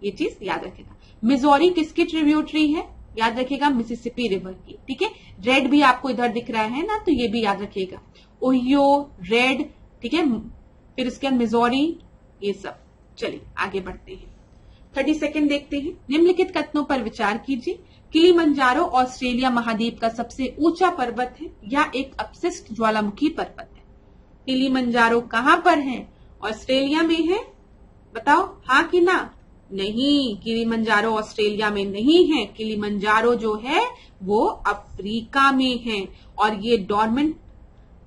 ये चीज याद रखिएगा। मिजोरी किसकी ट्रिब्यूटरी है, याद रखिएगा मिसिसिपी रिवर की। ठीक है, रेड भी आपको इधर दिख रहा है ना, तो ये भी याद रखिएगा, ओहियो, रेड। ठीक है, फिर इसके बाद मिजोरी, ये सब। चलिए आगे बढ़ते हैं, 32 देखते हैं। निम्नलिखित कथनों पर विचार कीजिए। किलिमंजारो ऑस्ट्रेलिया महाद्वीप का सबसे ऊंचा पर्वत है या एक अपशिष्ट ज्वालामुखी पर्वत है। किलिमंजारो कहां पर है, ऑस्ट्रेलिया में है, बताओ हाँ कि ना। नहीं, किलिमंजारो ऑस्ट्रेलिया में नहीं है, किलिमंजारो जो है वो अफ्रीका में है, और ये डॉर्मेंट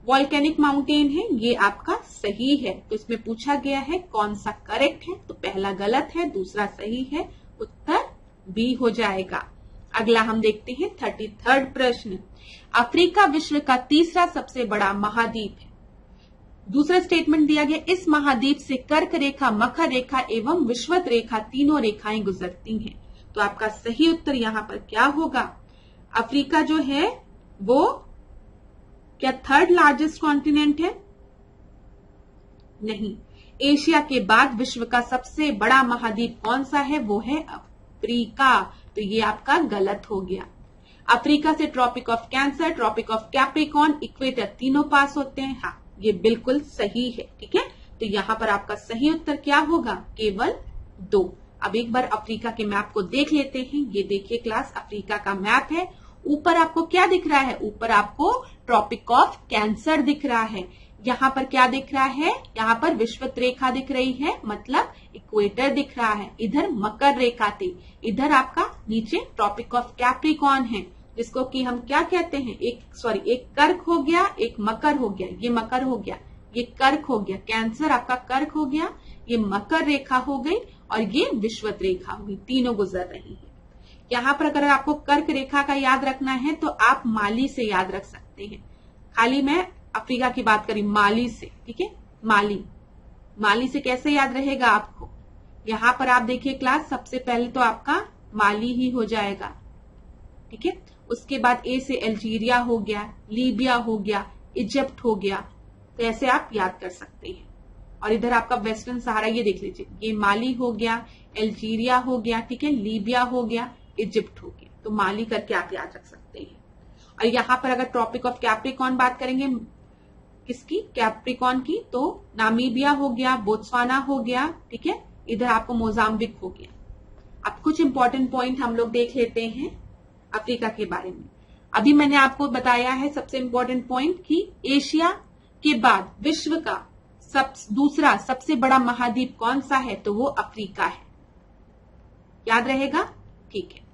वॉल्केनिक माउंटेन है, ये आपका सही है। तो इसमें पूछा गया है कौन सा करेक्ट है, तो पहला गलत है, दूसरा सही है, उत्तर बी हो जाएगा। अगला हम देखते हैं 33 प्रश्न। अफ्रीका विश्व का तीसरा सबसे बड़ा महाद्वीप है। दूसरा स्टेटमेंट दिया गया, इस महाद्वीप से कर्क रेखा, मकर रेखा एवं विषुवत रेखा तीनों रेखाएं गुजरती हैं। तो आपका सही उत्तर यहाँ पर क्या होगा, अफ्रीका जो है वो क्या थर्ड लार्जेस्ट कॉन्टिनेंट है, नहीं। एशिया के बाद विश्व का सबसे बड़ा महाद्वीप कौन सा है, वो है अफ्रीका, तो ये आपका गलत हो गया। अफ्रीका से tropic of Cancer, tropic of Capricorn, equator तीनों पास होते हैं, हाँ ये बिल्कुल सही है। ठीक है, तो यहाँ पर आपका सही उत्तर क्या होगा, केवल 2। अब एक बार अफ्रीका के मैप को देख लेते हैं। ये देखिए क्लास, अफ्रीका का मैप है। ऊपर आपको क्या दिख रहा है, ऊपर आपको ट्रॉपिक ऑफ कैंसर दिख रहा है। यहाँ पर क्या दिख रहा है, यहाँ पर विषुवत रेखा दिख रही है, मतलब इक्वेटर दिख रहा है। इधर मकर रेखा थी, इधर आपका नीचे ट्रॉपिक ऑफ कैप्रिकॉर्न है, जिसको कि हम क्या कहते हैं, एक कर्क हो गया, एक मकर हो गया, ये मकर हो गया, ये कर्क हो गया, कैंसर आपका कर्क हो गया, ये मकर रेखा हो गई, और ये विषुवत रेखा हो गई, तीनों गुजर रही है। यहाँ पर अगर आपको कर्क रेखा का याद रखना है तो आप माली से याद रख सकते हैं। खाली मैं अफ्रीका की बात करी माली से, ठीक है, माली से कैसे याद रहेगा आपको। यहाँ पर आप देखिए क्लास, सबसे पहले तो आपका माली ही हो जाएगा, ठीक है। उसके बाद ए से अल्जीरिया हो गया, लीबिया हो गया, इजिप्ट हो गया, तो ऐसे आप याद कर सकते हैं। और इधर आपका वेस्टर्न सहारा, ये देख लीजिए, ये माली हो गया, अल्जीरिया हो गया, ठीक है, लीबिया हो गया, इजिप्ट हो गया, तो माली करके आप याद रख सकते हैं। और यहाँ पर अगर ट्रॉपिक ऑफ कैप्रिकॉर्न बात करेंगे, किसकी, कैप्रिकॉर्न की, तो नामीबिया हो गया, बोत्सवाना हो गया, ठीक है, इधर आपको मोजाम्बिक हो गया। अब कुछ इंपॉर्टेंट पॉइंट हम लोग देख लेते हैं अफ्रीका के बारे में। अभी मैंने आपको बताया है सबसे इंपॉर्टेंट पॉइंट कि एशिया के बाद विश्व का दूसरा सबसे बड़ा महाद्वीप कौन सा है, तो वो अफ्रीका है, याद रहेगा, ठीक है।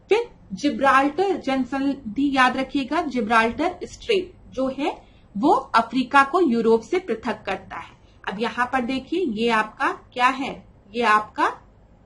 फिर जिब्राल्टर जनसंधि याद रखिएगा, जिब्राल्टर स्ट्रेट जो है वो अफ्रीका को यूरोप से पृथक करता है। अब यहाँ पर देखिए, ये आपका क्या है, ये आपका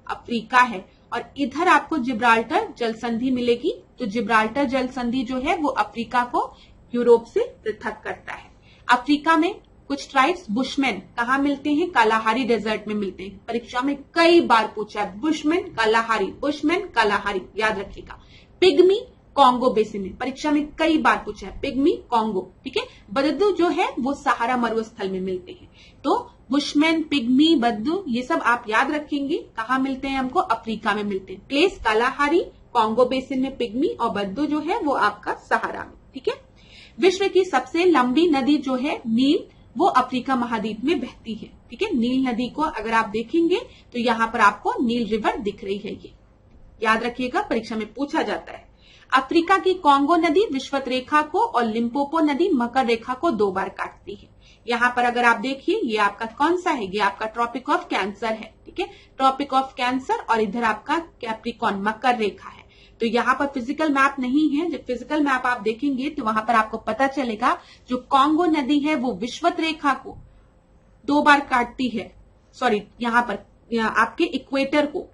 अफ्रीका है, और इधर आपको जिब्राल्टर जल संधि मिलेगी। तो जिब्राल्टर जल संधि जो है वो अफ्रीका को यूरोप से पृथक करता है। अफ्रीका में कुछ ट्राइब्स बुशमैन कहाँ मिलते हैं, कालाहारी डेजर्ट में मिलते हैं। परीक्षा में कई बार पूछा है, बुशमैन कालाहारी याद रखिएगा। पिग्मी कॉन्गो बेसिन में, परीक्षा में कई बार पूछा है, पिग्मी कॉन्गो, ठीक है। बददू जो है वो सहारा मरुस्थल में मिलते हैं। तो बुशमैन, पिग्मी, बद्दू, ये सब आप याद रखेंगे, कहाँ मिलते हैं हमको, अफ्रीका में मिलते हैं। प्लेस कालाहारी, कॉन्गो बेसिन में पिग्मी, और बद्दू जो है वो आपका सहारा में, ठीक है। विश्व की सबसे लंबी नदी जो है नील, वो अफ्रीका महाद्वीप में बहती है, ठीक है। नील नदी को अगर आप देखेंगे तो यहाँ पर आपको नील रिवर दिख रही है, ये याद रखिएगा, परीक्षा में पूछा जाता है। अफ्रीका की कॉन्गो नदी विषुवत रेखा को और लिम्पोपो नदी मकर रेखा को 2 बार काटती है। यहाँ पर अगर आप देखिए, ये आपका कौन सा है, ये आपका ट्रॉपिक ऑफ कैंसर है, ठीक है, ट्रॉपिक ऑफ कैंसर, और इधर आपका कैप्रिकॉर्न मकर रेखा है। तो यहाँ पर फिजिकल मैप नहीं है, जब फिजिकल मैप आप देखेंगे तो वहां पर आपको पता चलेगा जो कॉन्गो नदी है वो विषुवत रेखा को 2 बार काटती है, सॉरी यहाँ पर आपके इक्वेटर को,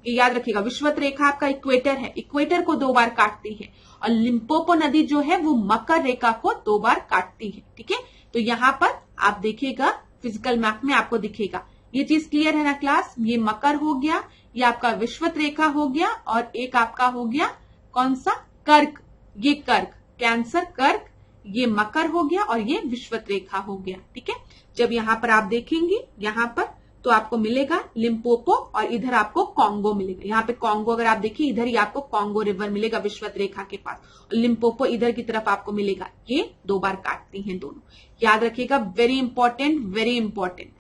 ये याद रखिएगा, विषुवत रेखा आपका इक्वेटर है, इक्वेटर को 2 बार काटती है, और लिम्पोपो नदी जो है वो मकर रेखा को 2 बार काटती है, ठीक है। तो यहाँ पर आप देखिएगा फिजिकल मैप में आपको दिखेगा। ये चीज क्लियर है ना क्लास? ये मकर हो गया, ये आपका विषुवत रेखा हो गया, और एक आपका हो गया कौन सा? कर्क। ये कर्क, कैंसर, कर्क, ये मकर हो गया और ये विषुवत रेखा हो गया। ठीक है, जब यहां पर आप देखेंगे यहां पर तो आपको मिलेगा लिम्पोपो और इधर आपको कॉन्गो मिलेगा। यहाँ पे कॉन्गो अगर आप देखिए इधर ही आपको कॉन्गो रिवर मिलेगा विषुवत रेखा के पास, और लिम्पोपो इधर की तरफ आपको मिलेगा। ये 2 बार काटती हैं दोनों, याद रखिएगा, वेरी इंपॉर्टेंट, वेरी इंपॉर्टेंट।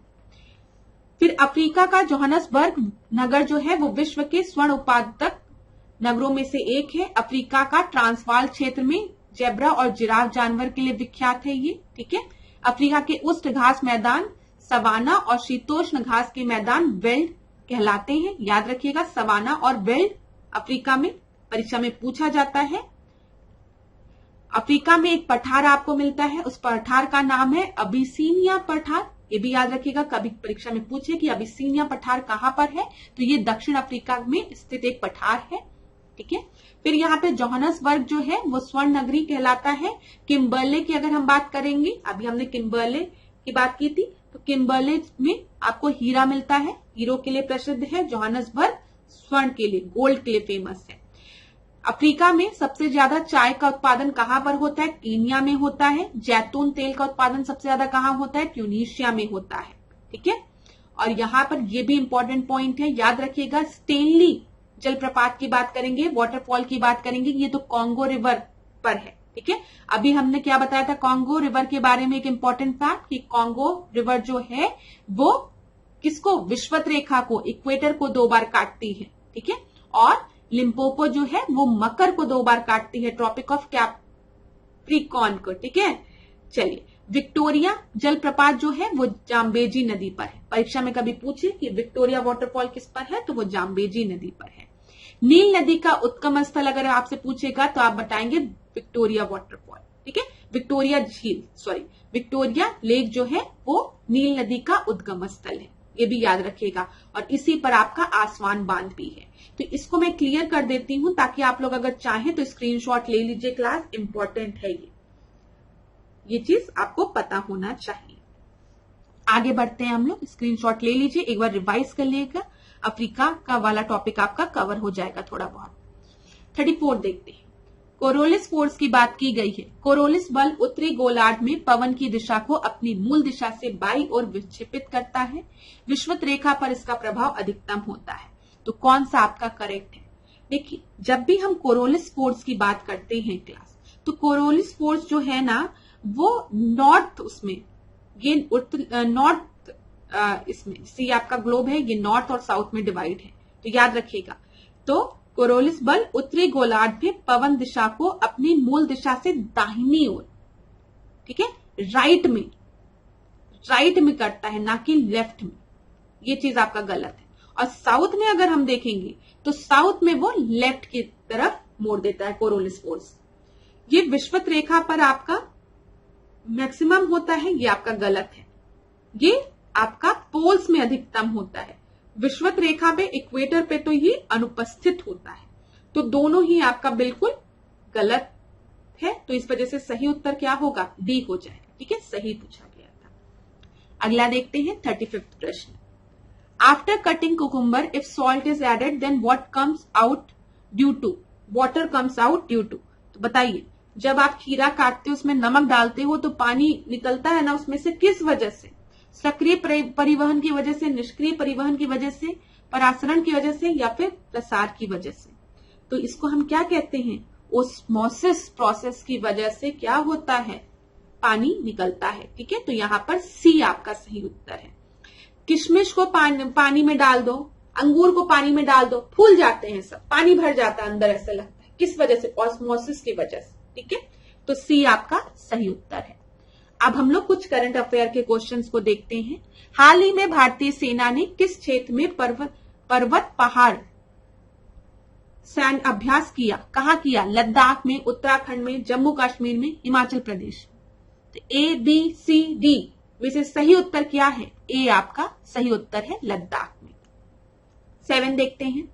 फिर अफ्रीका का जोहान्सबर्ग नगर जो है वो विश्व के स्वर्ण उत्पादक नगरों में से एक है। अफ्रीका का ट्रांसवाल क्षेत्र में जेब्रा और जिराफ जानवर के लिए विख्यात है ये। ठीक है, अफ्रीका के उष्ण घास मैदान सवाना और शीतोष्ण घास के मैदान वेल्ड कहलाते हैं। याद रखिएगा, सवाना और वेल्ड अफ्रीका में परीक्षा में पूछा जाता है। अफ्रीका में एक पठार आपको मिलता है, उस पठार का नाम है अबिसीनिया पठार। ये भी याद रखिएगा, कभी परीक्षा में पूछे कि अबिसीनिया पठार कहां पर है, तो ये दक्षिण अफ्रीका में स्थित एक पठार है। ठीक है, फिर यहाँ पे जोहान्सबर्ग जो है वो स्वर्ण नगरी कहलाता है। किम्बर्ले की अगर हम बात करेंगे, अभी हमने किम्बर्ले की बात की थी, तो किम्बर्ले में आपको हीरा मिलता है, हीरो के लिए प्रसिद्ध है। जोहान्सबर्ग स्वर्ण के लिए, गोल्ड के लिए फेमस है। अफ्रीका में सबसे ज्यादा चाय का उत्पादन कहां पर होता है? कीनिया में होता है। जैतून तेल का उत्पादन सबसे ज्यादा कहां होता है? ट्यूनीशिया में होता है। ठीक है, और यहां पर यह भी इंपॉर्टेंट पॉइंट है, याद रखिएगा, स्टेनली जलप्रपात की बात करेंगे, वाटरफॉल की बात करेंगे, ये तो कॉन्गो रिवर पर है। ठीक है, अभी हमने क्या बताया था कॉन्गो रिवर के बारे में? एक इंपॉर्टेंट फैक्ट कि कॉन्गो रिवर जो है वो किसको? विषुवत रेखा को, इक्वेटर को 2 बार काटती है। ठीक है, और लिम्पोपो जो है वो मकर को 2 बार काटती है, ट्रॉपिक ऑफ कैप्रिकॉर्न को। ठीक है, चलिए, विक्टोरिया जलप्रपात जो है वो जाम्बेजी नदी पर है। परीक्षा में कभी पूछे कि विक्टोरिया वाटरफॉल किस पर है, तो वो जाम्बेजी नदी पर है। नील नदी का उद्गम स्थल अगर आपसे पूछेगा तो आप बताएंगे विक्टोरिया वाटरफॉल। ठीक है, विक्टोरिया झील, सॉरी, विक्टोरिया लेक जो है वो नील नदी का उद्गम स्थल है, ये भी याद रखिएगा। और इसी पर आपका आसवान बांध भी है। तो इसको मैं क्लियर कर देती हूं ताकि आप लोग अगर चाहें तो स्क्रीनशॉट ले लीजिए, क्लास इंपॉर्टेंट है ये चीज आपको पता होना चाहिए। आगे बढ़ते हैं हम लोग, स्क्रीनशॉट ले लीजिए, एक बार रिवाइज कर लीजिएगा, अफ्रीका का वाला टॉपिक आपका कवर हो जाएगा थोड़ा बहुत। 34 देखते हैं, कोरोलिस फोर्स की बात की गई है। कोरोलिस बल उत्तरी गोलार्ध में पवन की दिशा को अपनी मूल दिशा से बाईं ओर विक्षेपित करता है। विषुवत रेखा पर इसका प्रभाव अधिकतम होता है। तो कौन सा आपका करेक्ट है? देखिए, जब भी हम कोरोलिस फोर्स की बात करते हैं क्लास, तो कोरोलिस फोर्स जो है ना वो नॉर्थ, उसमें ये नॉर्थ, इसमें सी आपका ग्लोब है, ये नॉर्थ और साउथ में डिवाइड है, तो याद रखिएगा। तो कोरोलिस बल उत्तरी गोलार्ध में पवन दिशा को अपनी मूल दिशा से दाहिनी ओर, ठीक है, राइट में करता है, ना कि लेफ्ट में। ये चीज आपका गलत है। और साउथ में अगर हम देखेंगे तो साउथ में वो लेफ्ट की तरफ मोड़ देता है कोरोलिस फोर्स। ये विषुवत रेखा पर आपका मैक्सिमम होता है, ये आपका गलत है। ये आपका पोल्स में अधिकतम होता है, विषुवत रेखा पे, इक्वेटर पे तो ये अनुपस्थित होता है। तो दोनों ही आपका बिल्कुल गलत है। तो इस वजह से सही उत्तर क्या होगा? डी हो जाएगा। ठीक है, सही पूछा गया था। अगला देखते हैं 35वां प्रश्न। After cutting cucumber if salt is added then what comes out due to? Water comes out due to. तो बताइए, जब आप खीरा काटते हो उसमें नमक डालते हो तो पानी निकलता है ना उसमें से, किस वजह से? सक्रिय परिवहन की वजह से, निष्क्रिय परिवहन की वजह से, परासरण की वजह से, या फिर प्रसार की वजह से? तो इसको हम क्या कहते हैं? ओस्मोसिस प्रोसेस की वजह से क्या होता है? पानी निकलता है। ठीक है, तो यहां पर सी आपका सही उत्तर है। किशमिश को पानी में डाल दो, अंगूर को पानी में डाल दो, फूल जाते हैं सब, पानी भर जाता है अंदर, ऐसा लगता है। किस वजह से? ऑस्मोसिस की वजह से। ठीक है, तो सी आपका सही उत्तर है। अब हम लोग कुछ करंट अफेयर के क्वेश्चंस को देखते हैं। हाल ही में भारतीय सेना ने किस क्षेत्र में पर्वत पहाड़ सैन्य अभ्यास किया? कहाँ किया? लद्दाख में, उत्तराखंड में, जम्मू कश्मीर में, हिमाचल प्रदेश। तो ए, बी, सी, डी में से सही उत्तर क्या है? ए आपका सही उत्तर है, लद्दाख में। 7 देखते हैं।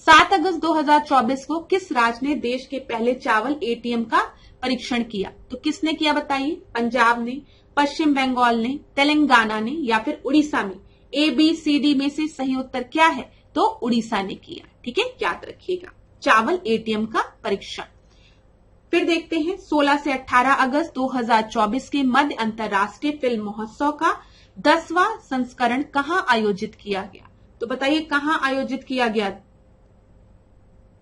7 अगस्त 2024 को किस राज्य ने देश के पहले चावल एटीएम का परीक्षण किया? तो किसने किया बताइए? पंजाब ने, पश्चिम बंगाल ने, तेलंगाना ने या फिर उड़ीसा में? ABCD में से सही उत्तर क्या है? तो उड़ीसा ने किया। ठीक है, याद रखिएगा, चावल एटीएम का परीक्षण। फिर देखते हैं 16 से 18 अगस्त 2024 के मध्य अंतर्राष्ट्रीय फिल्म महोत्सव का 10वां संस्करण कहां आयोजित किया गया? तो बताइए कहां आयोजित किया गया?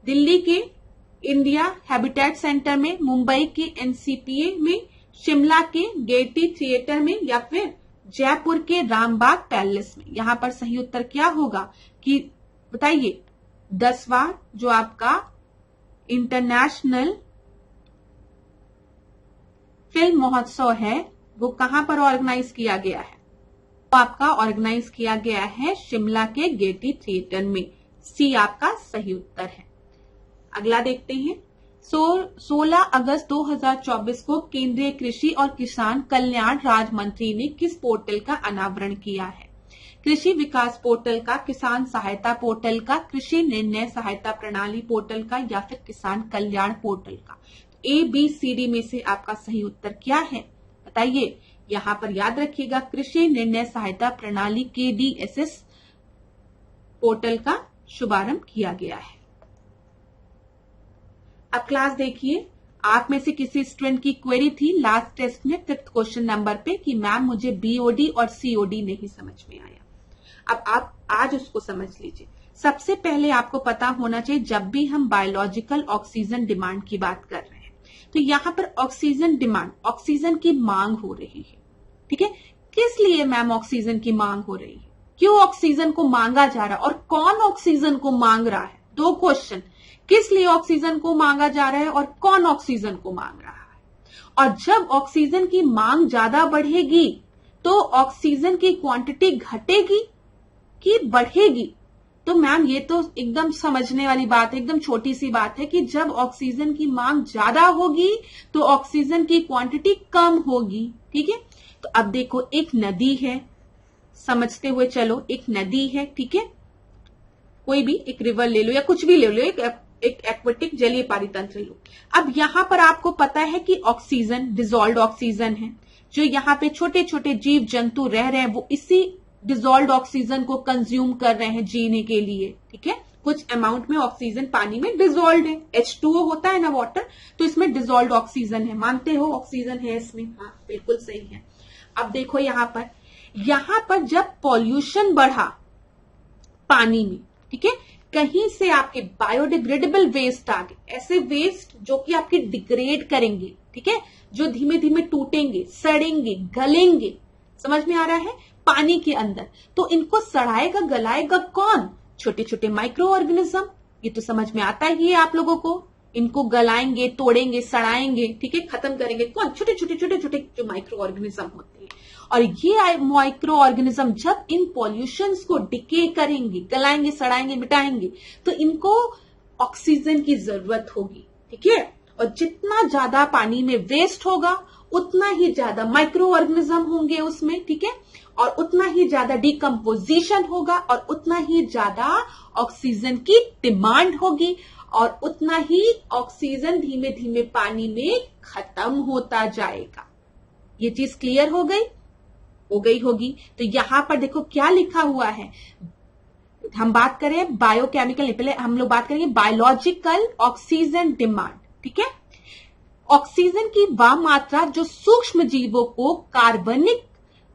दिल्ली के इंडिया हैबिटेट सेंटर में, मुंबई के NCPA में, शिमला के गेयटी थिएटर में या फिर जयपुर के रामबाग पैलेस में? यहां पर सही उत्तर क्या होगा कि बताइए 10वां जो आपका इंटरनेशनल फिल्म महोत्सव है वो कहां पर ऑर्गेनाइज किया गया है? तो आपका ऑर्गेनाइज किया गया है शिमला के गेयटी थिएटर में। सी आपका सही उत्तर है। अगला देखते हैं 16 अगस्त 2024 को केंद्रीय कृषि और किसान कल्याण राज्य मंत्री ने किस पोर्टल का अनावरण किया है? कृषि विकास पोर्टल का, किसान सहायता पोर्टल का, कृषि निर्णय सहायता प्रणाली पोर्टल का या फिर किसान कल्याण पोर्टल का? ABCD में से आपका सही उत्तर क्या है बताइए? यहां पर याद रखिएगा कृषि निर्णय सहायता प्रणाली KDSS पोर्टल का शुभारंभ किया गया है। अब क्लास देखिए, आप में से किसी स्टूडेंट की क्वेरी थी लास्ट टेस्ट में 5th क्वेश्चन नंबर पे कि मैम मुझे BOD और COD नहीं समझ में आया। अब आप आज उसको समझ लीजिए। सबसे पहले आपको पता होना चाहिए जब भी हम बायोलॉजिकल ऑक्सीजन डिमांड की बात कर रहे हैं तो यहाँ पर ऑक्सीजन डिमांड, ऑक्सीजन की मांग हो रही है। ठीक है, किस लिए मैम ऑक्सीजन की मांग हो रही है? क्यों ऑक्सीजन को मांगा जा रहा है और कौन ऑक्सीजन को मांग रहा है? 2 क्वेश्चन, किस लिए ऑक्सीजन को मांगा जा रहा है और कौन ऑक्सीजन को मांग रहा है? और जब ऑक्सीजन की मांग ज्यादा बढ़ेगी तो ऑक्सीजन की क्वांटिटी घटेगी कि बढ़ेगी? तो मैम ये तो एकदम समझने वाली बात है, एकदम छोटी सी बात है कि जब ऑक्सीजन की मांग ज्यादा होगी तो ऑक्सीजन की क्वांटिटी कम होगी। ठीक है, तो अब देखो एक नदी है, समझते हुए चलो, एक नदी है, ठीक है, कोई भी एक रिवर ले लो या कुछ भी ले लो, एक एक्वेटिक जलीय पारितंत्र लो। अब यहां पर आपको पता है कि ऑक्सीजन डिजोल्व्ड ऑक्सीजन है, जो यहाँ पे छोटे छोटे जीव जंतु रह रहे हैं वो इसी डिजोल्व्ड ऑक्सीजन को कंज्यूम कर रहे हैं जीने के लिए। ठीक है, कुछ अमाउंट में ऑक्सीजन पानी में डिजोल्व्ड है, H2O होता है ना वाटर, तो इसमें डिजोल्व्ड ऑक्सीजन है। मानते हो ऑक्सीजन है इसमें? हाँ बिल्कुल सही है। अब देखो यहाँ पर जब पॉल्यूशन बढ़ा पानी में, ठीक है, कहीं से आपके बायोडिग्रेडेबल वेस्ट आ गए, ऐसे वेस्ट जो कि आपके डिग्रेड करेंगे, ठीक है, जो धीमे धीमे टूटेंगे, सड़ेंगे, गलेंगे, समझ में आ रहा है, पानी के अंदर। तो इनको सड़ाएगा गलाएगा कौन? छोटे छोटे माइक्रो ऑर्गेनिज्म। ये तो समझ में आता ही है आप लोगों को। इनको गलाएंगे, तोड़ेंगे, सड़ाएंगे, ठीक है, खत्म करेंगे कौन? छोटे छोटे जो माइक्रो ऑर्गेनिज्म होते हैं। और ये माइक्रो ऑर्गेनिज्म जब इन पॉल्यूशंस को डिके करेंगे, गलाएंगे, सड़ाएंगे, मिटाएंगे, तो इनको ऑक्सीजन की जरूरत होगी। ठीक है, और जितना ज्यादा पानी में वेस्ट होगा उतना ही ज्यादा माइक्रो ऑर्गेनिज्म होंगे उसमें, ठीक है, और उतना ही ज्यादा डिकम्पोजिशन होगा और उतना ही ज्यादा ऑक्सीजन की डिमांड होगी और उतना ही ऑक्सीजन धीमे धीमे पानी में खत्म होता जाएगा। ये चीज क्लियर हो गई होगी। तो यहां पर देखो क्या लिखा हुआ है, हम बात करें बायोकेमिकल, पहले हम लोग बात करेंगे बायोलॉजिकल ऑक्सीजन डिमांड। ठीक है, ऑक्सीजन की वह मात्रा जो सूक्ष्म जीवों को कार्बनिक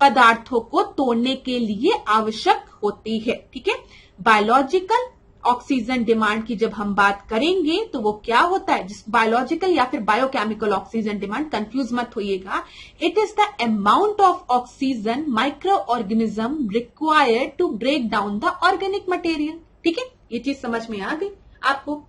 पदार्थों को तोड़ने के लिए आवश्यक होती है। ठीक है, बायोलॉजिकल ऑक्सीजन डिमांड की जब हम बात करेंगे तो वो क्या होता है, जिस बायोलॉजिकल या फिर बायोकेमिकल ऑक्सीजन डिमांड, कंफ्यूज मत होइएगा, it is the amount of oxygen micro organism required to break down the organic material. ठीक है, ये चीज समझ में आ गई आपको।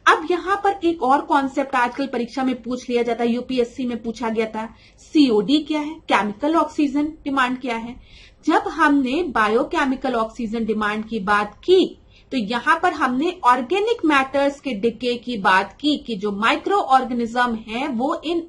अब यहां पर एक और कॉन्सेप्ट आजकल परीक्षा में पूछ लिया जाता है, यूपीएससी में पूछा गया था, सीओडी क्या है, केमिकल ऑक्सीजन डिमांड क्या है। जब हमने बायोकेमिकल ऑक्सीजन डिमांड की बात की तो यहां पर हमने ऑर्गेनिक मैटर्स के डिके की बात की कि जो माइक्रो ऑर्गेनिज्म है वो इन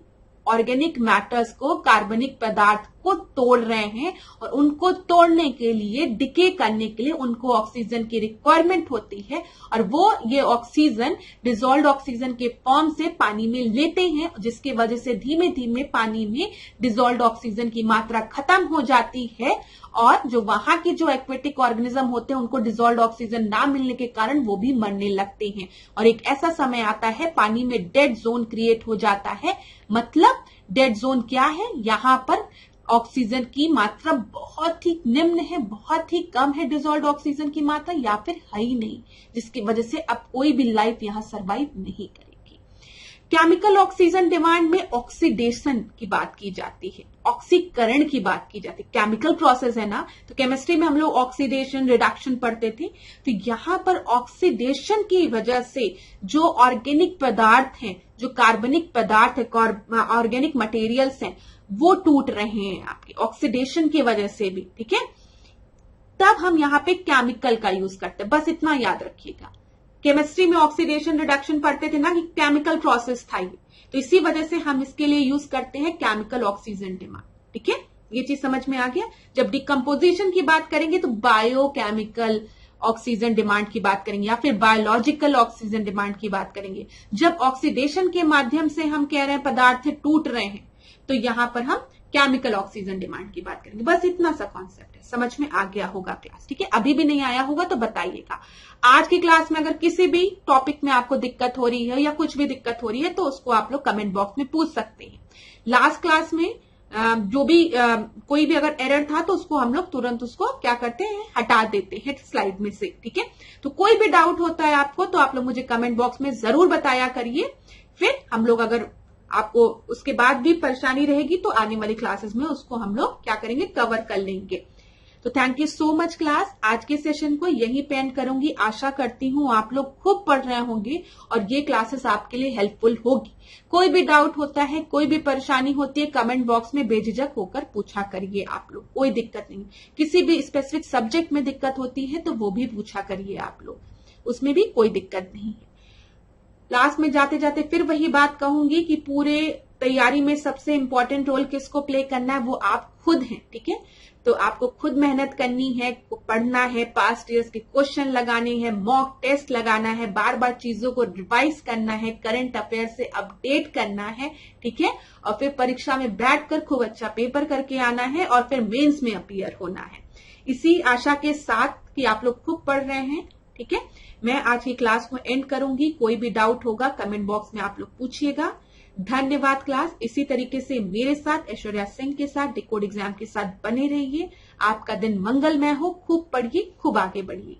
ऑर्गेनिक मैटर्स को, कार्बनिक पदार्थ को तोड़ रहे हैं और उनको तोड़ने के लिए, डिके करने के लिए उनको ऑक्सीजन की रिक्वायरमेंट होती है और वो ये ऑक्सीजन डिसॉल्व्ड ऑक्सीजन के फॉर्म से पानी में लेते हैं, जिसकी वजह से धीमे धीमे पानी में डिसॉल्व्ड ऑक्सीजन की मात्रा खत्म हो जाती है और जो वहां के जो एक्वेटिक ऑर्गेनिज्म होते हैं उनको डिसॉल्व्ड ऑक्सीजन ना मिलने के कारण वो भी मरने लगते हैं और एक ऐसा समय आता है पानी में डेड जोन क्रिएट हो जाता है। मतलब डेड जोन क्या है, यहां पर ऑक्सीजन की मात्रा बहुत ही निम्न है, बहुत ही कम है डिसॉल्व्ड ऑक्सीजन की मात्रा या फिर है ही नहीं, जिसकी वजह से अब कोई भी लाइफ यहां सर्वाइव नहीं करेगी। केमिकल ऑक्सीजन डिमांड में ऑक्सीडेशन की बात की जाती है, ऑक्सीकरण की बात की जाती है। केमिकल प्रोसेस है ना, तो केमिस्ट्री में हम लोग ऑक्सीडेशन रिडक्शन पढ़ते थे, तो यहां पर ऑक्सीडेशन की वजह से जो ऑर्गेनिक पदार्थ हैं, जो कार्बनिक पदार्थ है, ऑर्गेनिक मटेरियल्स हैं, वो टूट रहे हैं आपके ऑक्सीडेशन की वजह से भी। ठीक है, तब हम यहां पे केमिकल का यूज करते हैं, बस इतना याद रखिएगा। केमिस्ट्री में ऑक्सीडेशन रिडक्शन पढ़ते थे ना कि केमिकल प्रोसेस था ये, तो इसी वजह से हम इसके लिए यूज करते हैं केमिकल ऑक्सीजन डिमांड। ठीक है, ये चीज समझ में आ गया। जब डिकम्पोजिशन की बात करेंगे तो बायोकेमिकल ऑक्सीजन डिमांड की बात करेंगे या फिर बायोलॉजिकल ऑक्सीजन डिमांड की बात करेंगे। जब ऑक्सीडेशन के माध्यम से हम कह रहे हैं पदार्थ टूट रहे हैं, तो यहां पर हम केमिकल ऑक्सीजन डिमांड की बात करेंगे। बस इतना सा कॉन्सेप्ट है, समझ में आ गया होगा क्लास। ठीक है, अभी भी नहीं आया होगा तो बताइएगा। आज की क्लास में अगर किसी भी टॉपिक में आपको दिक्कत हो रही है या कुछ भी दिक्कत हो रही है तो उसको आप लोग कमेंट बॉक्स में पूछ सकते हैं। लास्ट क्लास में जो भी कोई भी अगर एरर था तो उसको हम लोग तुरंत उसको क्या करते हैं, हटा देते हैं स्लाइड में से। ठीक है, तो कोई भी डाउट होता है आपको तो आप लोग मुझे कमेंट बॉक्स में जरूर बताया करिए। फिर हम लोग अगर आपको उसके बाद भी परेशानी रहेगी तो आने वाली क्लासेस में उसको हम लोग क्या करेंगे, कवर कर लेंगे। तो thank you so much class. आज के सेशन को यहीं पे एंड करूंगी। आशा करती हूं आप लोग खूब पढ़ रहे होंगे और ये क्लासेस आपके लिए हेल्पफुल होगी। कोई भी डाउट होता है, कोई भी परेशानी होती है, कमेंट बॉक्स में बेझिझक होकर पूछा करिए आप लोग, कोई दिक्कत नहीं। किसी भी स्पेसिफिक सब्जेक्ट में दिक्कत होती है तो वो भी पूछा करिए आप लोग, उसमें भी कोई दिक्कत नहीं है। लास्ट में जाते जाते फिर वही बात कहूंगी कि पूरे तैयारी में सबसे इंपॉर्टेंट रोल किसको प्ले करना है, वो आप खुद हैं। ठीक है, तो आपको खुद मेहनत करनी है, पढ़ना है, पास्ट ईयर्स के क्वेश्चन लगाने हैं, मॉक टेस्ट लगाना है, बार बार चीजों को रिवाइज करना है, करंट अफेयर से अपडेट करना है। ठीक है, और फिर परीक्षा में बैठकर खूब अच्छा पेपर करके आना है और फिर मेंस में अपीयर होना है। इसी आशा के साथ कि आप लोग खूब पढ़ रहे हैं। ठीक है, मैं आज की क्लास को एंड करूंगी। कोई भी डाउट होगा कमेंट बॉक्स में आप लोग पूछिएगा। धन्यवाद क्लास। इसी तरीके से मेरे साथ ऐश्वर्या सिंह के साथ डिकोड एग्जाम के साथ बने रहिए। आपका दिन मंगलमय हो, खूब पढ़िए, खूब आगे बढ़िए।